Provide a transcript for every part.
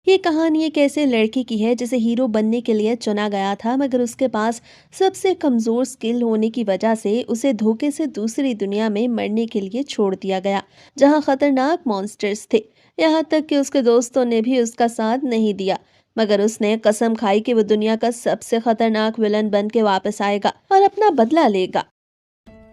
ये कहानी एक ऐसे लड़के की है जिसे हीरो बनने के लिए चुना गया था, मगर उसके पास सबसे कमजोर स्किल होने की वजह से उसे धोखे से दूसरी दुनिया में मरने के लिए छोड़ दिया गया, जहां खतरनाक मॉन्स्टर्स थे। यहाँ तक कि उसके दोस्तों ने भी उसका साथ नहीं दिया, मगर उसने कसम खाई कि वो दुनिया का सबसे खतरनाक विलन बन के वापस आएगा और अपना बदला लेगा।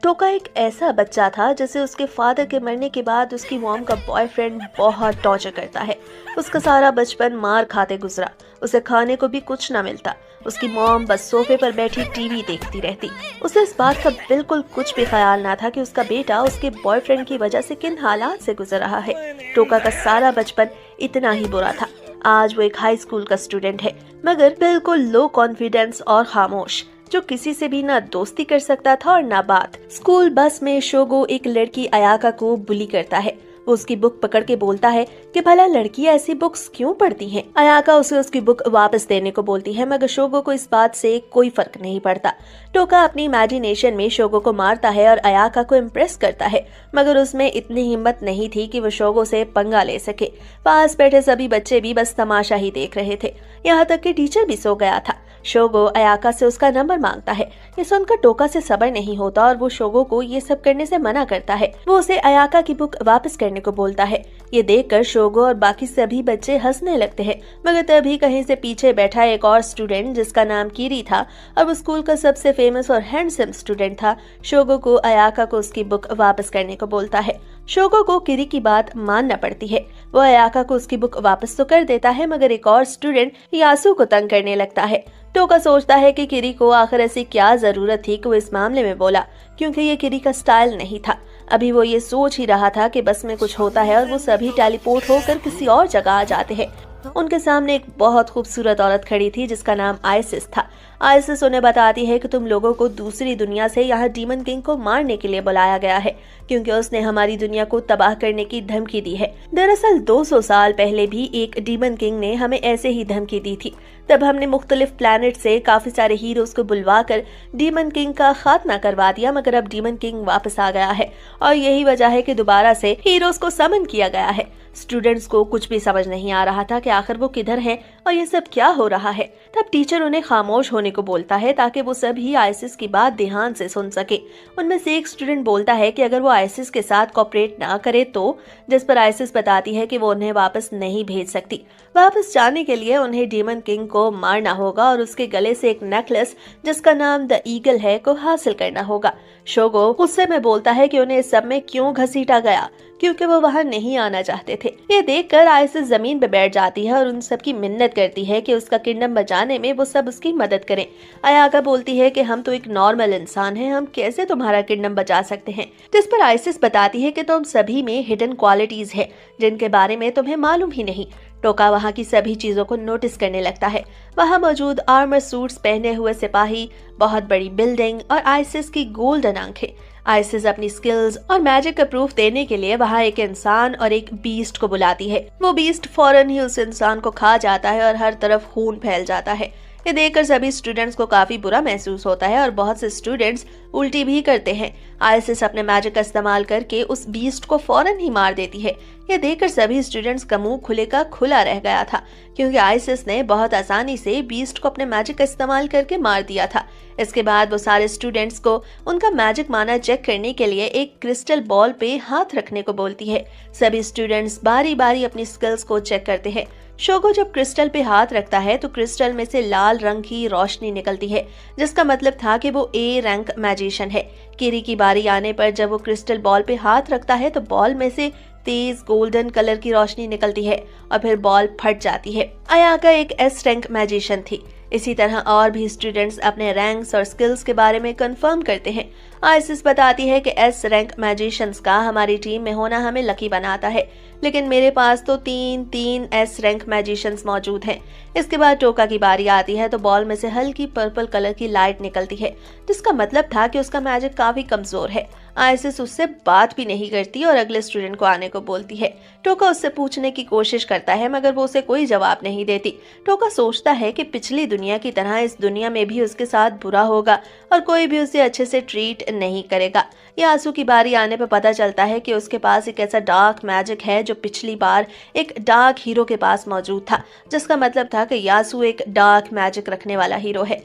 टोका एक ऐसा बच्चा था जिसे उसके फादर के मरने के बाद उसकी मॉम का बॉयफ्रेंड बहुत टॉर्चर करता है। उसका सारा बचपन मार खाते गुजरा, उसे खाने को भी कुछ ना मिलता। उसकी मॉम बस सोफे पर बैठी टीवी देखती रहती। उसे इस बात का बिल्कुल कुछ भी ख्याल ना था कि उसका बेटा उसके बॉयफ्रेंड की वजह से किन हालात से गुजर रहा है। टोका का सारा बचपन इतना ही बुरा था। आज वो एक हाई स्कूल का स्टूडेंट है, मगर बिल्कुल लो कॉन्फिडेंस और खामोश, जो किसी से भी ना दोस्ती कर सकता था और ना बात। स्कूल बस में शोगो एक लड़की अयाका को बुली करता है। वो उसकी बुक पकड़ के बोलता है कि भला लड़कियां ऐसी बुक्स क्यों पढ़ती हैं। अयाका उसे उसकी बुक वापस देने को बोलती है, मगर शोगो को इस बात से कोई फर्क नहीं पड़ता। टोका अपनी इमेजिनेशन में शोगो को मारता है और अयाका को इम्प्रेस करता है, मगर उसमें इतनी हिम्मत नहीं थी कि वो शोगो से पंगा ले सके। पास बैठे सभी बच्चे भी बस तमाशा ही देख रहे थे, यहाँ तक कि टीचर भी सो गया था। शोगो अयाका से उसका नंबर मांगता है। ये सुनकर टोका से सब्र नहीं होता और वो शोगो को ये सब करने से मना करता है। वो उसे अयाका की बुक वापस करने को बोलता है। ये देखकर शोगो और बाकी सभी बच्चे हंसने लगते हैं, मगर तभी कहीं से पीछे बैठा एक और स्टूडेंट, जिसका नाम कीरी था और वो स्कूल का सबसे फेमस और हैंडसम स्टूडेंट था, शोगो को अयाका को उसकी बुक वापस करने को बोलता है। शोगो को किरी की बात मानना पड़ती है। वो अयाका को उसकी बुक वापस तो कर देता है, मगर एक और स्टूडेंट यासु को तंग करने लगता है। टोका सोचता है कि किरी को आखिर ऐसी क्या जरूरत थी कि वो इस मामले में बोला, क्योंकि ये किरी का स्टाइल नहीं था। अभी वो ये सोच ही रहा था कि बस में कुछ होता है और वो सभी टेलीपोर्ट होकर किसी और जगह आ जाते हैं। उनके सामने एक बहुत खूबसूरत औरत खड़ी थी जिसका नाम आइसिस था। आइसिस उन्हें बताती है कि तुम लोगों को दूसरी दुनिया से यहाँ डीमन किंग को मारने के लिए बुलाया गया है, क्योंकि उसने हमारी दुनिया को तबाह करने की धमकी दी है। दरअसल 200 साल पहले भी एक डीमन किंग ने हमें ऐसे ही धमकी दी थी। तब हमने मुख्तलिफ प्लैनेट से काफी सारे हीरोज को बुलवा कर डीमन किंग का खात्मा करवा दिया, मगर अब डीमन किंग वापस आ गया है और यही वजह है कि दोबारा से हीरोज को समन किया गया है। स्टूडेंट्स को कुछ भी समझ नहीं आ रहा था कि आखिर वो किधर हैं और ये सब क्या हो रहा है। तब टीचर उन्हें खामोश होने को बोलता है ताकि वो सभी आइसिस की बात ध्यान से सुन सके। उनमें से एक स्टूडेंट बोलता है कि अगर वो आइसिस के साथ कोऑपरेट ना करे तो, जिस पर आइसिस बताती है कि वो उन्हें वापस नहीं भेज सकती। वापस जाने के लिए उन्हें डीमन किंग को मारना होगा और उसके गले से एक नेकलेस जिसका नाम द ईगल है को हासिल करना होगा। शोगो गुस्से में बोलता है कि उन्हें इस सब में क्यों घसीटा गया, क्योंकि वो वहां नहीं आना चाहते थे। ये देखकर आइसिस जमीन पे बैठ जाती है और उन सब की मिन्नत करती है कि उसका किंगडम बचाने में वो सब उसकी मदद करें। अयाका बोलती है कि हम तो एक नॉर्मल इंसान हैं, हम कैसे तुम्हारा किंगडम बचा सकते हैं। जिस पर आइसिस बताती है कि तुम सभी में हिडन क्वालिटीज है जिनके बारे में तुम्हें मालूम ही नहीं। टोका वहाँ की सभी चीजों को नोटिस करने लगता है। वहाँ मौजूद आर्मर सूट्स पहने हुए सिपाही, बहुत बड़ी बिल्डिंग और आइसिस की गोल्डन आंखें। आइसिस अपनी स्किल्स और मैजिक का प्रूफ देने के लिए वहाँ एक इंसान और एक बीस्ट को बुलाती है। वो बीस्ट फौरन ही उस इंसान को खा जाता है और हर तरफ खून फैल जाता है। ये देखकर सभी स्टूडेंट्स को काफी बुरा महसूस होता है और बहुत से स्टूडेंट्स उल्टी भी करते हैं। आइसिस अपने मैजिक का इस्तेमाल करके उस बीस्ट को फौरन ही मार देती है। ये देखकर सभी स्टूडेंट्स का मुंह खुले का खुला रह गया था, क्योंकि आइसिस ने बहुत आसानी से बीस्ट को अपने मैजिक का इस्तेमाल करके मार दिया था। इसके बाद वो सारे स्टूडेंट्स को उनका मैजिक माना चेक करने के लिए एक क्रिस्टल बॉल पे हाथ रखने को बोलती है। सभी स्टूडेंट्स बारी बारी अपनी स्किल्स को चेक करते हैं। शोगो जब क्रिस्टल पे हाथ रखता है तो क्रिस्टल में से लाल रंग की रोशनी निकलती है, जिसका मतलब था कि वो ए रैंक मैजिशियन है। किरी की बारी आने पर जब वो क्रिस्टल बॉल पे हाथ रखता है तो बॉल में से तेज गोल्डन कलर की रोशनी निकलती है और फिर बॉल फट जाती है। अयाका एक एस रैंक मैजिशियन थी। इसी तरह और भी स्टूडेंट्स अपने रैंक्स और स्किल्स के बारे में कंफर्म करते हैं। आइसिस बताती है कि एस रैंक मैजिशियंस का हमारी टीम में होना हमें लकी बनाता है, लेकिन मेरे पास तो तीन एस रैंक मैजिशियंस मौजूद हैं। इसके बाद टोका की बारी आती है तो बॉल में से हल्की पर्पल कलर की लाइट निकलती है, जिसका मतलब था कि उसका मैजिक काफी कमजोर है। आइसिस उससे बात भी नहीं करती और अगले स्टूडेंट को आने को बोलती है। टोका उससे पूछने की कोशिश करता है, मगर वो उसे कोई जवाब नहीं देती। टोका सोचता है कि पिछली दुनिया की तरह इस दुनिया में भी उसके साथ बुरा होगा और कोई भी उसे अच्छे से ट्रीट नहीं करेगा। यासु की बारी आने पर पता चलता है कि उसके पास एक ऐसा डार्क मैजिक है जो पिछली बार एक डार्क हीरो के पास मौजूद था, जिसका मतलब था कि यासु एक डार्क मैजिक रखने वाला हीरो है।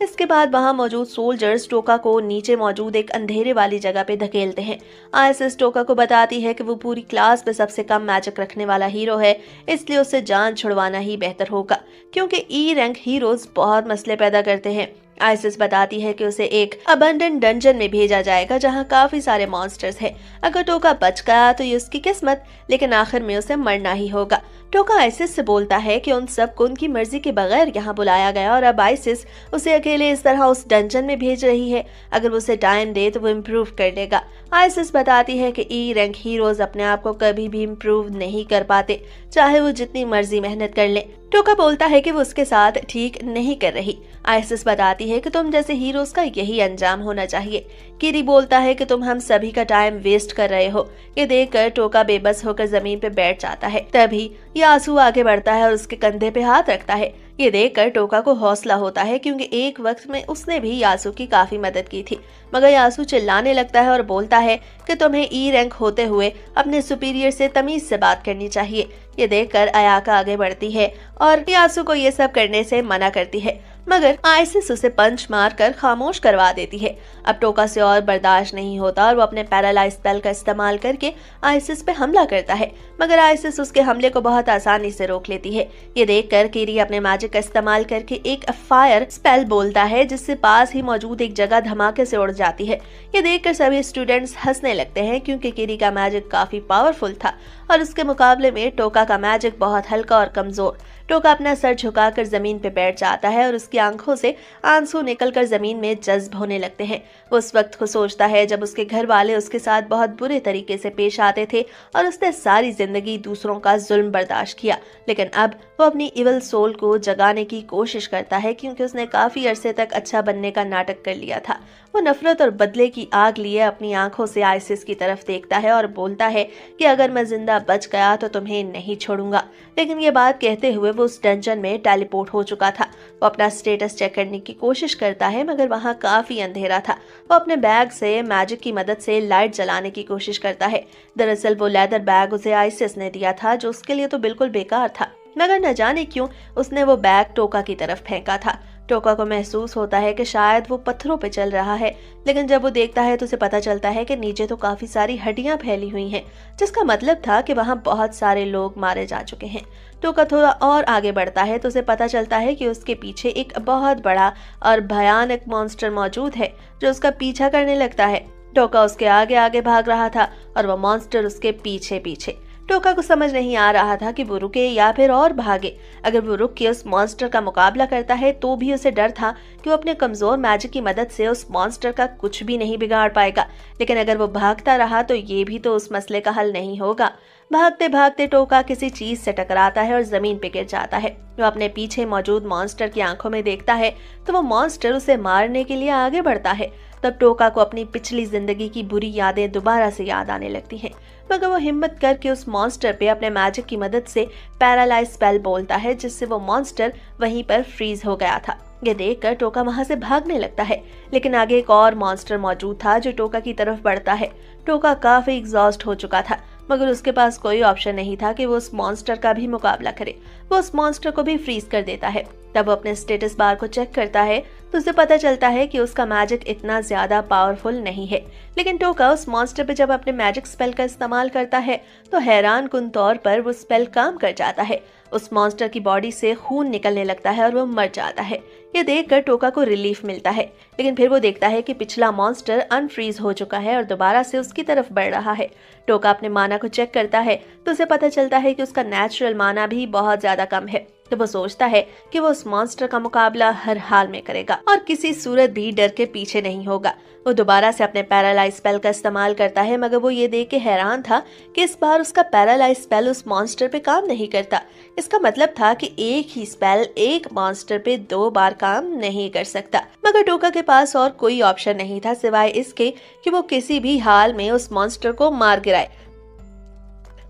इसके बाद वहां मौजूद सोल्जर्स टोका को नीचे मौजूद एक अंधेरे वाली जगह पे धकेलते हैं। आईएसएस टोका को बताती है कि वो पूरी क्लास में सबसे कम मैजिक रखने वाला हीरो है, इसलिए उससे जान छुड़वाना ही बेहतर होगा, क्योंकि ई रैंक हीरोज बहुत मसले पैदा करते हैं। आइसिस बताती है कि उसे एक अबंडन डंजन में भेजा जाएगा जहां काफी सारे मॉन्स्टर्स हैं। अगर टोका बच गया तो ये उसकी किस्मत, लेकिन आखिर में उसे मरना ही होगा। टोका आइसिस से बोलता है कि उन सबको उनकी मर्जी के बगैर यहाँ बुलाया गया और अब आइसिस उसे अकेले इस तरह उस डंजन में भेज रही है। अगर वो उसे टाइम दे तो वो इम्प्रूव कर लेगा। आइसिस बताती है कि ई रैंक हीरोज अपने आप को कभी भी इम्प्रूव नहीं कर पाते, चाहे वो जितनी मर्जी मेहनत कर ले। टोका बोलता है कि वो उसके साथ ठीक नहीं कर रही। आइसिस बताती है कि तुम जैसे हीरोज का यही अंजाम होना चाहिए। किरी बोलता है कि तुम हम सभी का टाइम वेस्ट कर रहे हो। ये देखकर टोका बेबस होकर जमीन पे बैठ जाता है। तभी यासु आगे बढ़ता है और उसके कंधे पे हाथ रखता है। ये देखकर टोका को हौसला होता है, क्योंकि एक वक्त में उसने भी यासु की काफी मदद की थी। मगर यासु चिल्लाने लगता है और बोलता है कि तुम्हें ई रैंक होते हुए अपने सुपीरियर से तमीज से बात करनी चाहिए। ये देखकर अयाका आगे बढ़ती है और यासु को ये सब करने से मना करती है, मगर आइसिस उसे पंच मारकर खामोश करवा देती है। अब टोका से और बर्दाश्त नहीं होता और वो अपने पैरालाइज स्पेल का इस्तेमाल करके आइसिस पे हमला करता है, मगर आइसिस उसके हमले को बहुत आसानी से रोक लेती है। ये देखकर किरी अपने मैजिक का इस्तेमाल करके एक फायर स्पेल बोलता है, जिससे पास ही मौजूद एक जगह धमाके से उड़ जाती है। ये देखकर सभी स्टूडेंट्स हंसने लगते हैं, क्योंकि किरी का मैजिक काफी पावरफुल था और उसके मुकाबले में टोका का मैजिक बहुत हल्का और कमजोर। टोका अपना सर झुकाकर जमीन पे बैठ जाता है और उसकी आंखों से आंसू निकलकर जमीन में जज्ब होने लगते हैं। वो उस वक्त को सोचता है जब उसके घर वाले उसके साथ बहुत बुरे तरीके से पेश आते थे और उसने सारी जिंदगी दूसरों का जुल्म बर्दाश्त किया, लेकिन अब वो अपनी इविल सोल को जगाने की कोशिश करता है, क्योंकि उसने काफी अरसे तक अच्छा बनने का नाटक कर लिया था। वो नफरत और बदले की आग लिए अपनी आंखों से आइसिस की तरफ देखता है और बोलता है कि अगर मैं जिंदा बच गया तो तुम्हें नहीं छोड़ूंगा। लेकिन ये बात कहते हुए वो उस डंजन में टेलीपोर्ट हो चुका था। वो अपना स्टेटस चेक करने की कोशिश करता है, मगर वहाँ काफी अंधेरा था। वो अपने बैग से मैजिक की मदद से लाइट जलाने की कोशिश करता है। दरअसल वो लेदर बैग उसे आइसिस ने दिया था, जो उसके लिए तो बिल्कुल बेकार था, मगर न जाने क्यों उसने वो बैग टोका की तरफ फेंका था। टोका को महसूस होता है कि शायद वो पत्थरों पे चल रहा है, लेकिन जब वो देखता है तो उसे पता चलता है कि नीचे तो काफी सारी हड्डियां फैली हुई हैं, जिसका मतलब था कि वहां बहुत सारे लोग मारे जा चुके हैं। टोका थोड़ा और आगे बढ़ता है तो उसे पता चलता है कि उसके पीछे एक बहुत बड़ा और भयानक मॉन्स्टर मौजूद है, जो उसका पीछा करने लगता है। टोका उसके आगे आगे भाग रहा था और वो मॉन्स्टर उसके पीछे पीछे। टोका को समझ नहीं आ रहा था कि वो रुके या फिर और भागे। अगर वो रुक के उस मॉन्स्टर का मुकाबला करता है तो भी उसे डर था कि वो अपने कमजोर मैजिक की मदद से उस मॉन्स्टर का कुछ भी नहीं बिगाड़ पाएगा, लेकिन अगर वो भागता रहा तो ये भी तो उस मसले का हल नहीं होगा। भागते भागते टोका किसी चीज से टकराता है और जमीन पे गिर जाता है। वो अपने पीछे मौजूद मॉन्स्टर की आंखों में देखता है तो वो मॉन्स्टर उसे मारने के लिए आगे बढ़ता है। तब टोका को अपनी पिछली जिंदगी की बुरी यादें दोबारा से याद आने लगती हैं, मगर वो हिम्मत करके उस मॉन्स्टर पे अपने मैजिक की मदद से पैरालाइज स्पेल बोलता है, जिससे वो मॉन्स्टर वहीं पर फ्रीज हो गया था। ये देखकर टोका वहां से भागने लगता है, लेकिन आगे एक और मॉन्स्टर मौजूद था जो टोका की तरफ बढ़ता है। टोका काफी एग्जॉस्ट हो चुका था, मगर उसके पास कोई ऑप्शन नहीं था कि वो उस मॉन्स्टर का भी मुकाबला करे। वो उस मॉन्स्टर को भी फ्रीज कर देता है। तब वो अपने स्टेटस बार को चेक करता है तो उसे पता चलता है कि उसका मैजिक इतना ज्यादा पावरफुल नहीं है, लेकिन टोका उस मॉन्स्टर पे जब अपने मैजिक स्पेल का इस्तेमाल करता है तो हैरान कुन तौर पर वो स्पेल काम कर जाता है। उस मॉन्स्टर की बॉडी से खून निकलने लगता है और वो मर जाता है। ये देखकर टोका को रिलीफ मिलता है, लेकिन फिर वो देखता है कि पिछला मॉन्स्टर अनफ्रीज हो चुका है और दोबारा से उसकी तरफ बढ़ रहा है। टोका अपने माना को चेक करता है तो उसे पता चलता है कि उसका नेचुरल माना भी बहुत ज्यादा कम है। तो वो सोचता है कि वो उस मॉन्स्टर का मुकाबला हर हाल में करेगा और किसी सूरत भी डर के पीछे नहीं होगा। वो दोबारा से अपने पैरालाइज स्पेल का इस्तेमाल करता है, मगर वो ये देख के हैरान था कि इस बार उसका पैरालाइज स्पेल उस मॉन्स्टर पे काम नहीं करता। इसका मतलब था कि एक ही स्पेल एक मॉन्स्टर पे 2 बार काम नहीं कर सकता। मगर टोका के पास और कोई ऑप्शन नहीं था सिवाय इसके कि वो किसी भी हाल में उस मॉन्स्टर को मार गिराए।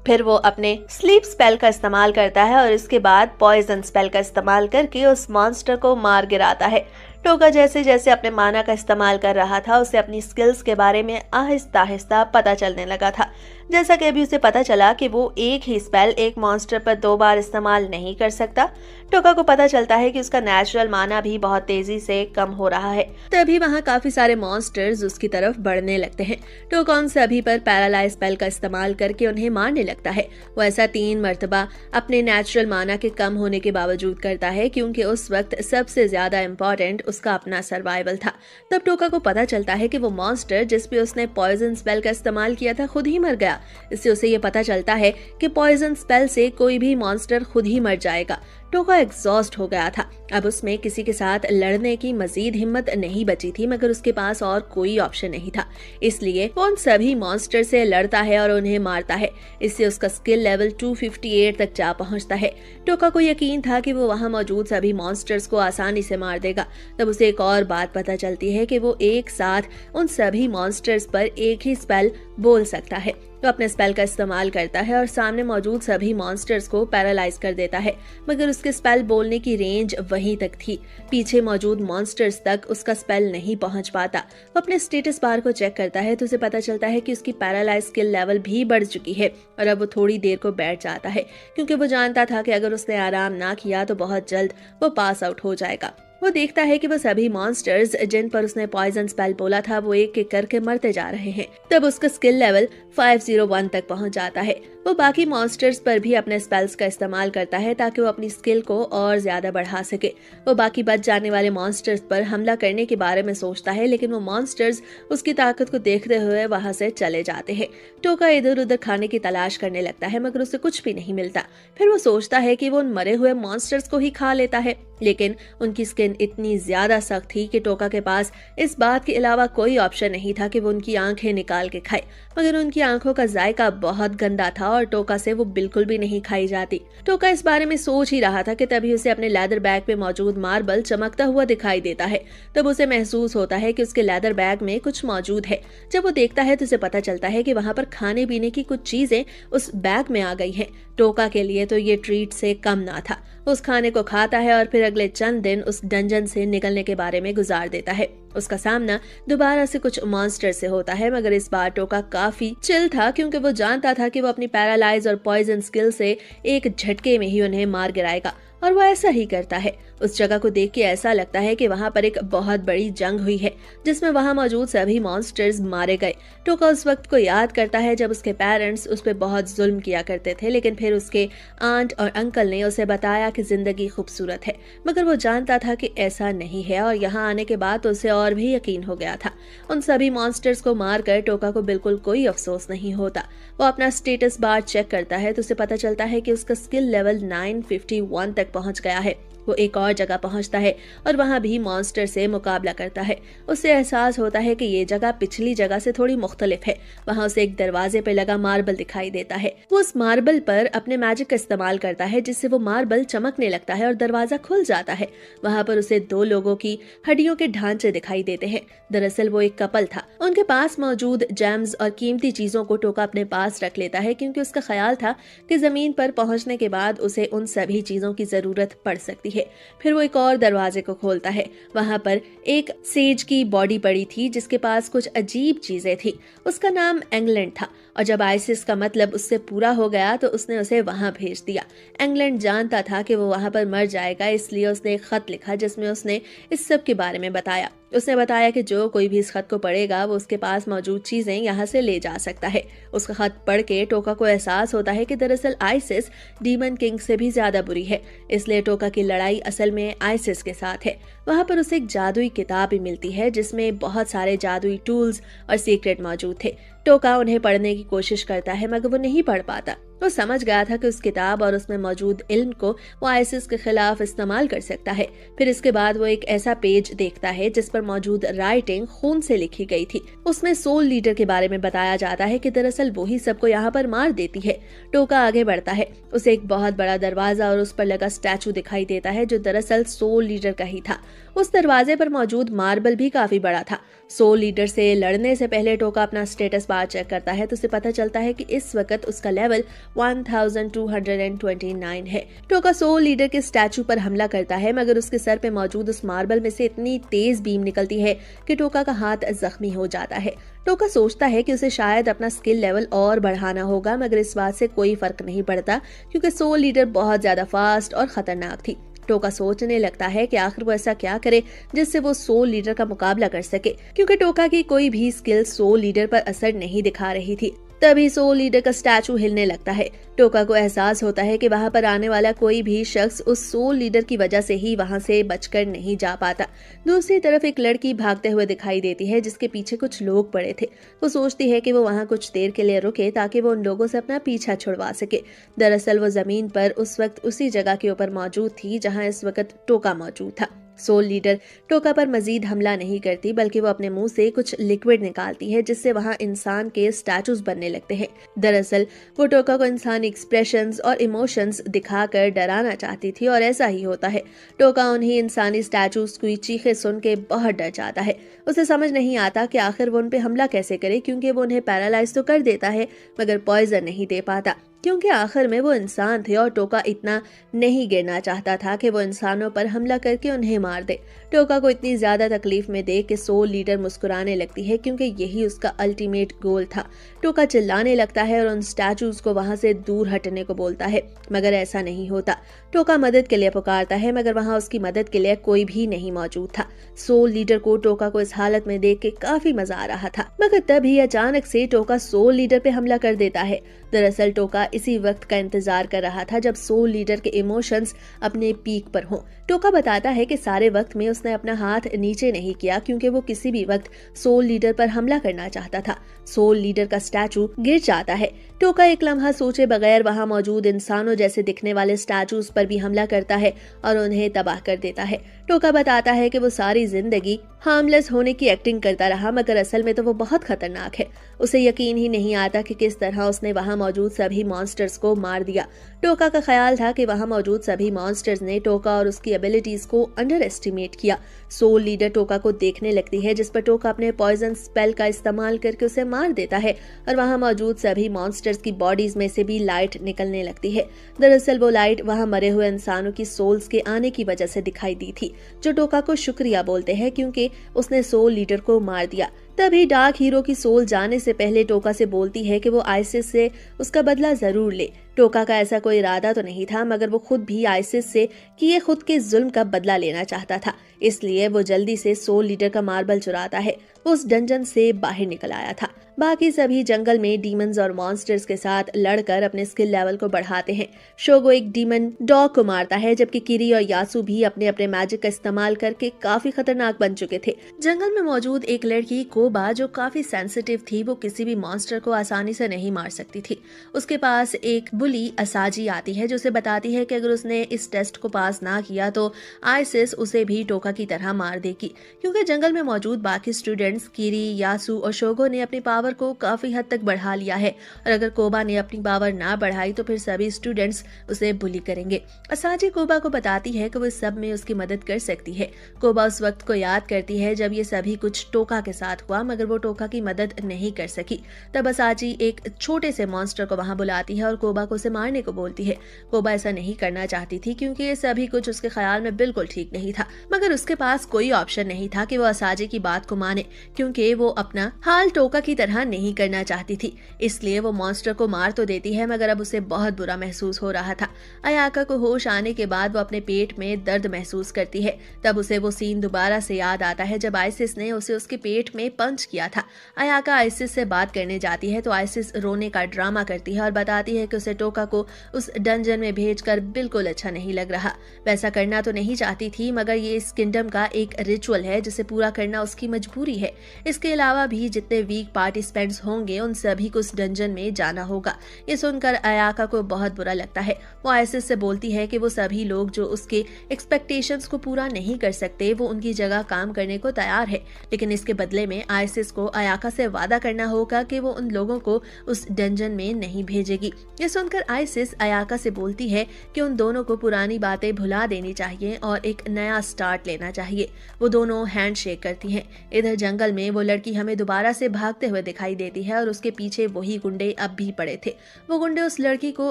फिर वो अपने स्लीप स्पेल का इस्तेमाल करता है और इसके बाद पॉइजन स्पेल का इस्तेमाल करके उस मॉन्स्टर को मार गिराता है। टोका जैसे जैसे अपने माना का इस्तेमाल कर रहा था, उसे अपनी स्किल्स के बारे में आहिस्ता आहिस्ता पता चलने लगा था। जैसा कि अभी उसे पता चला कि वो एक ही स्पेल एक मॉन्स्टर पर 2 बार इस्तेमाल नहीं कर सकता। टोका को पता चलता है कि उसका नेचुरल माना भी बहुत तेजी से कम हो रहा है। तभी वहाँ काफी सारे मॉन्स्टर्स उसकी तरफ बढ़ने लगते हैं। टोका उन सभी पर पैरालाइज स्पेल का इस्तेमाल करके उन्हें मारने लगता है। वो ऐसा 3 मरतबा अपने नेचुरल माना के कम होने के बावजूद करता है, क्योंकि उस वक्त सबसे ज्यादा इम्पोर्टेंट उसका अपना सर्वाइवल था। तब टोका को पता चलता है कि वो मॉन्स्टर जिस पे उसने पॉइजन स्पेल का इस्तेमाल किया था खुद ही मर गया। इससे उसे ये पता चलता है कि पॉइजन स्पेल से कोई भी मॉन्स्टर खुद ही मर जाएगा। टोका एग्जॉस्ट हो गया था। अब उसमें किसी के साथ लड़ने की मजीद हिम्मत नहीं बची थी, मगर उसके पास और कोई ऑप्शन नहीं था। इसलिए वो उन सभी मॉन्स्टर से लड़ता है और उन्हें मारता है। इससे उसका स्किल लेवल 258 तक जा पहुंचता है। टोका को यकीन था कि वो वहां मौजूद सभी मॉन्स्टर्स को आसानी से मार देगा। तब उसे एक और बात पता चलती है कि वो एक साथ उन सभी मॉन्स्टर्स पर एक ही स्पेल बोल सकता है। तो अपने स्पेल का इस्तेमाल करता है और सामने मौजूद सभी मॉन्स्टर्स को पैरालाइज कर देता है, मगर उसके स्पेल बोलने की रेंज वहीं तक थी। पीछे मौजूद मॉन्स्टर्स तक उसका स्पेल नहीं पहुंच पाता। वो अपने स्टेटस बार को चेक करता है तो उसे पता चलता है कि उसकी पैरालाइज स्किल लेवल भी बढ़ चुकी है और अब वो थोड़ी देर को बैठ जाता है, क्योंकि वो जानता था कि अगर उसने आराम ना किया तो बहुत जल्द वो पास आउट हो जाएगा। वो देखता है कि वो सभी मॉन्स्टर्स जिन पर उसने पॉइजन स्पेल बोला था वो एक एक करके मरते जा रहे हैं। तब उसका स्किल लेवल 501 तक पहुंच जाता है। वो बाकी मॉन्स्टर्स पर भी अपने स्पेल्स का इस्तेमाल करता है ताकि वो अपनी स्किल को और ज्यादा बढ़ा सके। वो बाकी बच जाने वाले मॉन्स्टर्स पर हमला करने के बारे में सोचता है, लेकिन वो मॉन्स्टर्स उसकी ताकत को देखते हुए वहां से चले जाते हैं। टोका इधर उधर खाने की तलाश करने लगता है, मगर उसे कुछ भी नहीं मिलता। फिर वो सोचता है कि वो उन मरे हुए मॉन्स्टर्स को ही खा लेता है, लेकिन उनकी स्किन इतनी ज्यादा सख्त थी कि टोका के पास इस बात के अलावा कोई ऑप्शन नहीं था कि वो उनकी आंखें निकाल के खाए। मगर उनकी आंखों का जायका बहुत गंदा था और टोका से वो बिल्कुल भी नहीं खाई जाती। टोका इस बारे में सोच ही रहा था कि तभी उसे अपने लेदर बैग पे मौजूद मार्बल चमकता हुआ दिखाई देता है। तब उसे महसूस होता है कि उसके लेदर बैग में कुछ मौजूद है। जब वो देखता है तो उसे पता चलता है कि वहां पर खाने पीने की कुछ चीजें उस बैग में आ गई हैं। टोका के लिए तो ये ट्रीट से कम ना था। उस खाने को खाता है और फिर अगले चंद दिन उस डंजन से निकलने के बारे में गुजार देता है। उसका सामना दोबारा से कुछ मॉन्स्टर से होता है, मगर इस बार टोका काफी चिल था, क्योंकि वो जानता था कि वो अपनी पैरालाइज और पॉइजन स्किल से एक झटके में ही उन्हें मार गिराएगा, और वो ऐसा ही करता है। उस जगह को देख के ऐसा लगता है कि वहां पर एक बहुत बड़ी जंग हुई है, जिसमें वहां मौजूद सभी मॉन्स्टर्स मारे गए। टोका उस वक्त को याद करता है जब उसके पेरेंट्स उस पर बहुत जुल्म किया करते थे, लेकिन फिर उसके आंट और अंकल ने उसे बताया कि जिंदगी खूबसूरत है। मगर वो जानता था कि ऐसा नहीं है, और यहाँ आने के बाद तो उसे और भी यकीन हो गया था। उन सभी मॉन्स्टर्स को मारकर टोका को बिल्कुल कोई अफसोस नहीं होता। वो अपना स्टेटस बार चेक करता है तो उसे पता चलता है कि उसका स्किल लेवल 951 तक पहुंच गया है। वो एक और जगह पहुंचता है और वहां भी मॉन्स्टर से मुकाबला करता है। उसे एहसास होता है कि ये जगह पिछली जगह से थोड़ी मुख्तलिफ है। वहां उसे एक दरवाजे पे लगा मार्बल दिखाई देता है। वो उस मार्बल पर अपने मैजिक का इस्तेमाल करता है, जिससे वो मार्बल चमकने लगता है और दरवाजा खुल जाता है। वहां पर उसे 2 लोगों की हड्डियों के ढांचे दिखाई देते हैं। दरअसल वो एक कपल था। उनके पास मौजूद जेम्स और कीमती चीजों को टोका अपने पास रख लेता है, क्योंकि उसका ख्याल था कि जमीन पर पहुंचने के बाद उसे उन सभी चीजों की जरूरत पड़ सकती है। फिर वो एक और दरवाजे को खोलता है। वहां पर एक सेज की बॉडी पड़ी थी, जिसके पास कुछ अजीब चीजें थी। उसका नाम इंग्लैंड था, और जब आइसिस का मतलब उससे पूरा हो गया तो उसने उसे वहां भेज दिया। इंग्लैंड जानता था कि वो वहां पर मर जाएगा, इसलिए उसने एक खत लिखा जिसमें उसने इस सब के बारे में बताया। उसने बताया कि जो कोई भी इस खत को पढ़ेगा वो उसके पास मौजूद चीजें यहाँ से ले जा सकता है। उसका खत पढ़ के टोका को एहसास होता है कि दरअसल आइसिस डीमन किंग से भी ज्यादा बुरी है, इसलिए टोका की लड़ाई असल में आइसिस के साथ है। वहां पर उसे एक जादुई किताब भी मिलती है, जिसमें बहुत सारे जादुई टूल्स और सीक्रेट मौजूद थे। टोका उन्हें पढ़ने की कोशिश करता है, मगर वो नहीं पढ़ पाता। वो समझ गया था कि उस किताब और उसमें मौजूद इल्म को वो आइसिस के खिलाफ इस्तेमाल कर सकता है। फिर इसके बाद वो एक ऐसा पेज देखता है जिस पर मौजूद राइटिंग खून से लिखी गई थी। उसमें सोल लीडर के बारे में बताया जाता है कि दरअसल वो ही सबको यहाँ पर मार देती है। टोका आगे बढ़ता है। उसे एक बहुत बड़ा दरवाजा और उस पर लगा स्टैचू दिखाई देता है, जो दरअसल सोल लीडर का ही था। उस दरवाजे पर मौजूद मार्बल भी काफी बड़ा था। सोल लीडर से लड़ने से पहले टोका अपना स्टेटस बार बार चेक करता है तो उसे पता चलता है कि इस वक्त उसका लेवल 1229 है। टोका सोल लीडर के स्टैचू पर हमला करता है, मगर उसके सर पे मौजूद उस मार्बल में से इतनी तेज बीम निकलती है कि टोका का हाथ जख्मी हो जाता है। टोका सोचता है कि उसे शायद अपना स्किल लेवल और बढ़ाना होगा, मगर इस बात से कोई फर्क नहीं पड़ता क्योंकि सोल लीडर बहुत ज्यादा फास्ट और खतरनाक थी। टोका सोचने लगता है कि आखिर वो ऐसा क्या करे जिससे वो सोल लीडर का मुकाबला कर सके, क्योंकि टोका की कोई भी स्किल सोल लीडर पर असर नहीं दिखा रही थी। तभी सोल लीडर का स्टैचू हिलने लगता है। टोका को एहसास होता है कि वहां पर आने वाला कोई भी शख्स उस सोल लीडर की वजह से ही वहां से बचकर नहीं जा पाता। दूसरी तरफ एक लड़की भागते हुए दिखाई देती है जिसके पीछे कुछ लोग पड़े थे। वो सोचती है कि वो वहां कुछ देर के लिए रुके ताकि वो उन लोगों से अपना पीछा छुड़वा सके। दरअसल वो जमीन पर उस वक्त उसी जगह के ऊपर मौजूद थी जहाँ इस वक्त टोका मौजूद था। सोल लीडर टोका पर मजीद हमला नहीं करती, बल्कि वो अपने मुंह से कुछ लिक्विड निकालती है जिससे वहां इंसान के स्टैचूज बनने लगते हैं। दरअसल वो टोका को इंसानी एक्सप्रेशंस और इमोशंस दिखाकर डराना चाहती थी और ऐसा ही होता है। टोका उन्हीं इंसानी स्टैचूज की चीखें सुन के बहुत डर जाता है। उसे समझ नहीं आता कि आखिर वो उन पे हमला कैसे करे, क्योंकि वो उन्हें पैरालाइज तो कर देता है मगर पॉइजन नहीं दे पाता, क्योंकि आखिर में वो इंसान थे और टोका इतना नहीं गिरना चाहता था कि वो इंसानों पर हमला करके उन्हें मार दे। टोका को इतनी ज्यादा तकलीफ में देख के सोल लीडर मुस्कुराने लगती है, क्योंकि यही उसका अल्टीमेट गोल था। टोका चिल्लाने लगता है और उन स्टैचूज को वहां से दूर हटने को बोलता है, मगर ऐसा नहीं होता। टोका मदद के लिए पुकारता है, मगर वहां उसकी मदद के लिए कोई भी नहीं मौजूद था। सोल लीडर को टोका को इस हालत में देख के काफी मजा आ रहा था, मगर तभी अचानक से टोका सोल लीडर पे हमला कर देता है। दरअसल टोका इसी वक्त का इंतजार कर रहा था जब सोल लीडर के इमोशंस अपने पीक पर हों। टोका बताता है कि सारे वक्त में उसने अपना हाथ नीचे नहीं किया, क्योंकि वो किसी भी वक्त सोल लीडर पर हमला करना चाहता था। सोल लीडर का स्टैचू गिर जाता है। टोका एक लम्हा सोचे बगैर वहां मौजूद इंसानों जैसे दिखने वाले स्टैचूज पर भी हमला करता है और उन्हें तबाह कर देता है। टोका बताता है कि वो सारी जिंदगी हार्मलेस होने की एक्टिंग करता रहा, मगर असल में तो वो बहुत खतरनाक है। उसे यकीन ही नहीं आता कि किस तरह उसने वहां मौजूद सभी मॉन्स्टर्स को मार दिया। टोका का ख्याल था कि वहां मौजूद सभी मॉन्स्टर्स ने टोका और उसकी एबिलिटीज को अंडर एस्टिमेट किया। सोल लीडर टोका को देखने लगती है, जिस पर टोका अपने पॉइजन स्पेल का इस्तेमाल करके उसे मार देता है और वहां मौजूद सभी मॉन्स्टर्स की बॉडीज में से भी लाइट निकलने लगती है। दरअसल वो लाइट वहां मरे हुए इंसानों की सोल्स के आने की वजह से दिखाई दी थी, जो टोका को शुक्रिया बोलते हैं क्योंकि उसने सोल लीडर को मार दिया। तभी डार्क हीरो की सोल जाने से पहले टोका से बोलती है कि वो आइसिस से उसका बदला जरूर ले। टोका का ऐसा कोई इरादा तो नहीं था, मगर वो खुद भी आइसिस से किए खुद के जुल्म का बदला लेना चाहता था, इसलिए वो जल्दी से सोल लीडर का मार्बल चुराता है। वो उस डंजन से बाहर निकल आया था। बाकी सभी जंगल में डीमंस और मॉन्स्टर्स के साथ लड़कर अपने स्किल लेवल को बढ़ाते हैं। शोगो एक डीमन डॉग को मारता है, जबकि किरी और यासु भी अपने अपने मैजिक का इस्तेमाल करके काफी खतरनाक बन चुके थे। जंगल में मौजूद एक लड़की कोबा, जो काफी सेंसिटिव थी, वो किसी भी मॉन्स्टर को आसानी से नहीं मार सकती थी। उसके पास एक बुली असाजी आती है जो उसे बताती है कि अगर उसने इस टेस्ट को पास ना किया तो आइसिस उसे भी टोका की तरह मार देगी, क्योंकि जंगल में मौजूद बाकी स्टूडेंट्स किरी, यासु और शोगो ने अपनी पावर को काफी हद तक बढ़ा लिया है, और अगर कोबा ने अपनी पावर ना बढ़ाई तो फिर सभी स्टूडेंट्स उसे बुली करेंगे। असाजी कोबा को बताती है कि वो इस सब में उसकी मदद कर सकती है। कोबा उस वक्त को याद करती है जब ये सभी कुछ टोका के साथ हुआ, मगर वो टोका की मदद नहीं कर सकी। तब असाजी एक छोटे से मॉन्स्टर को वहां बुलाती है और कोबा को उसे मारने को बोलती है। कोबा ऐसा नहीं करना चाहती थी, क्योंकि ये सभी कुछ उसके ख्याल में बिल्कुल ठीक नहीं था, मगर उसके पास कोई ऑप्शन नहीं था कि वो असाजी की बात को माने, क्योंकि वो अपना हाल टोका की तरह नहीं करना चाहती थी। इसलिए वो मॉन्स्टर को मार तो देती है, मगर अब उसे बहुत बुरा महसूस हो रहा था। अयाका को होश आने के बाद वो अपने पेट में दर्द महसूस करती है। तब उसे वो सीन दोबारा से याद आता है जब आइसिस ने उसे उसके पेट में पंच किया था। अयाका आइसिस से बात करने जाती है तो आइसिस रोने का ड्रामा करती है और बताती है कि उसे टोका को उस डंजन में भेजकर बिल्कुल अच्छा नहीं लग रहा। वैसा करना तो नहीं चाहती थी, मगर ये इस किंगडम का एक रिचुअल है जिसे पूरा करना उसकी मजबूरी है। इसके अलावा भी जितने वीक पार्टिसिपेंट्स होंगे उन सभी को उस डंजन में जाना होगा। ये सुनकर अयाका को बहुत बुरा लगता है। वो आइसिस से बोलती है कि वो सभी लोग जो उसके एक्सपेक्टेशंस को पूरा नहीं कर सकते वो उनकी जगह काम करने को तैयार है, लेकिन इसके बदले में आइसिस को अयाका से वादा करना होगा कि वो उन लोगों को उस डंजन में नहीं भेजेगी। ये सुनकर आइसिस अयाका से बोलती है कि उन दोनों को पुरानी बातें भुला देनी चाहिए और एक नया स्टार्ट लेना चाहिए। वो दोनों हैंड शेक करती हैं। इधर जंगल में वो लड़की हमें दोबारा से भागते हुए दिखाई देती है और उसके पीछे वही गुंडे अब भी पड़े थे। वो गुंडे उस लड़की को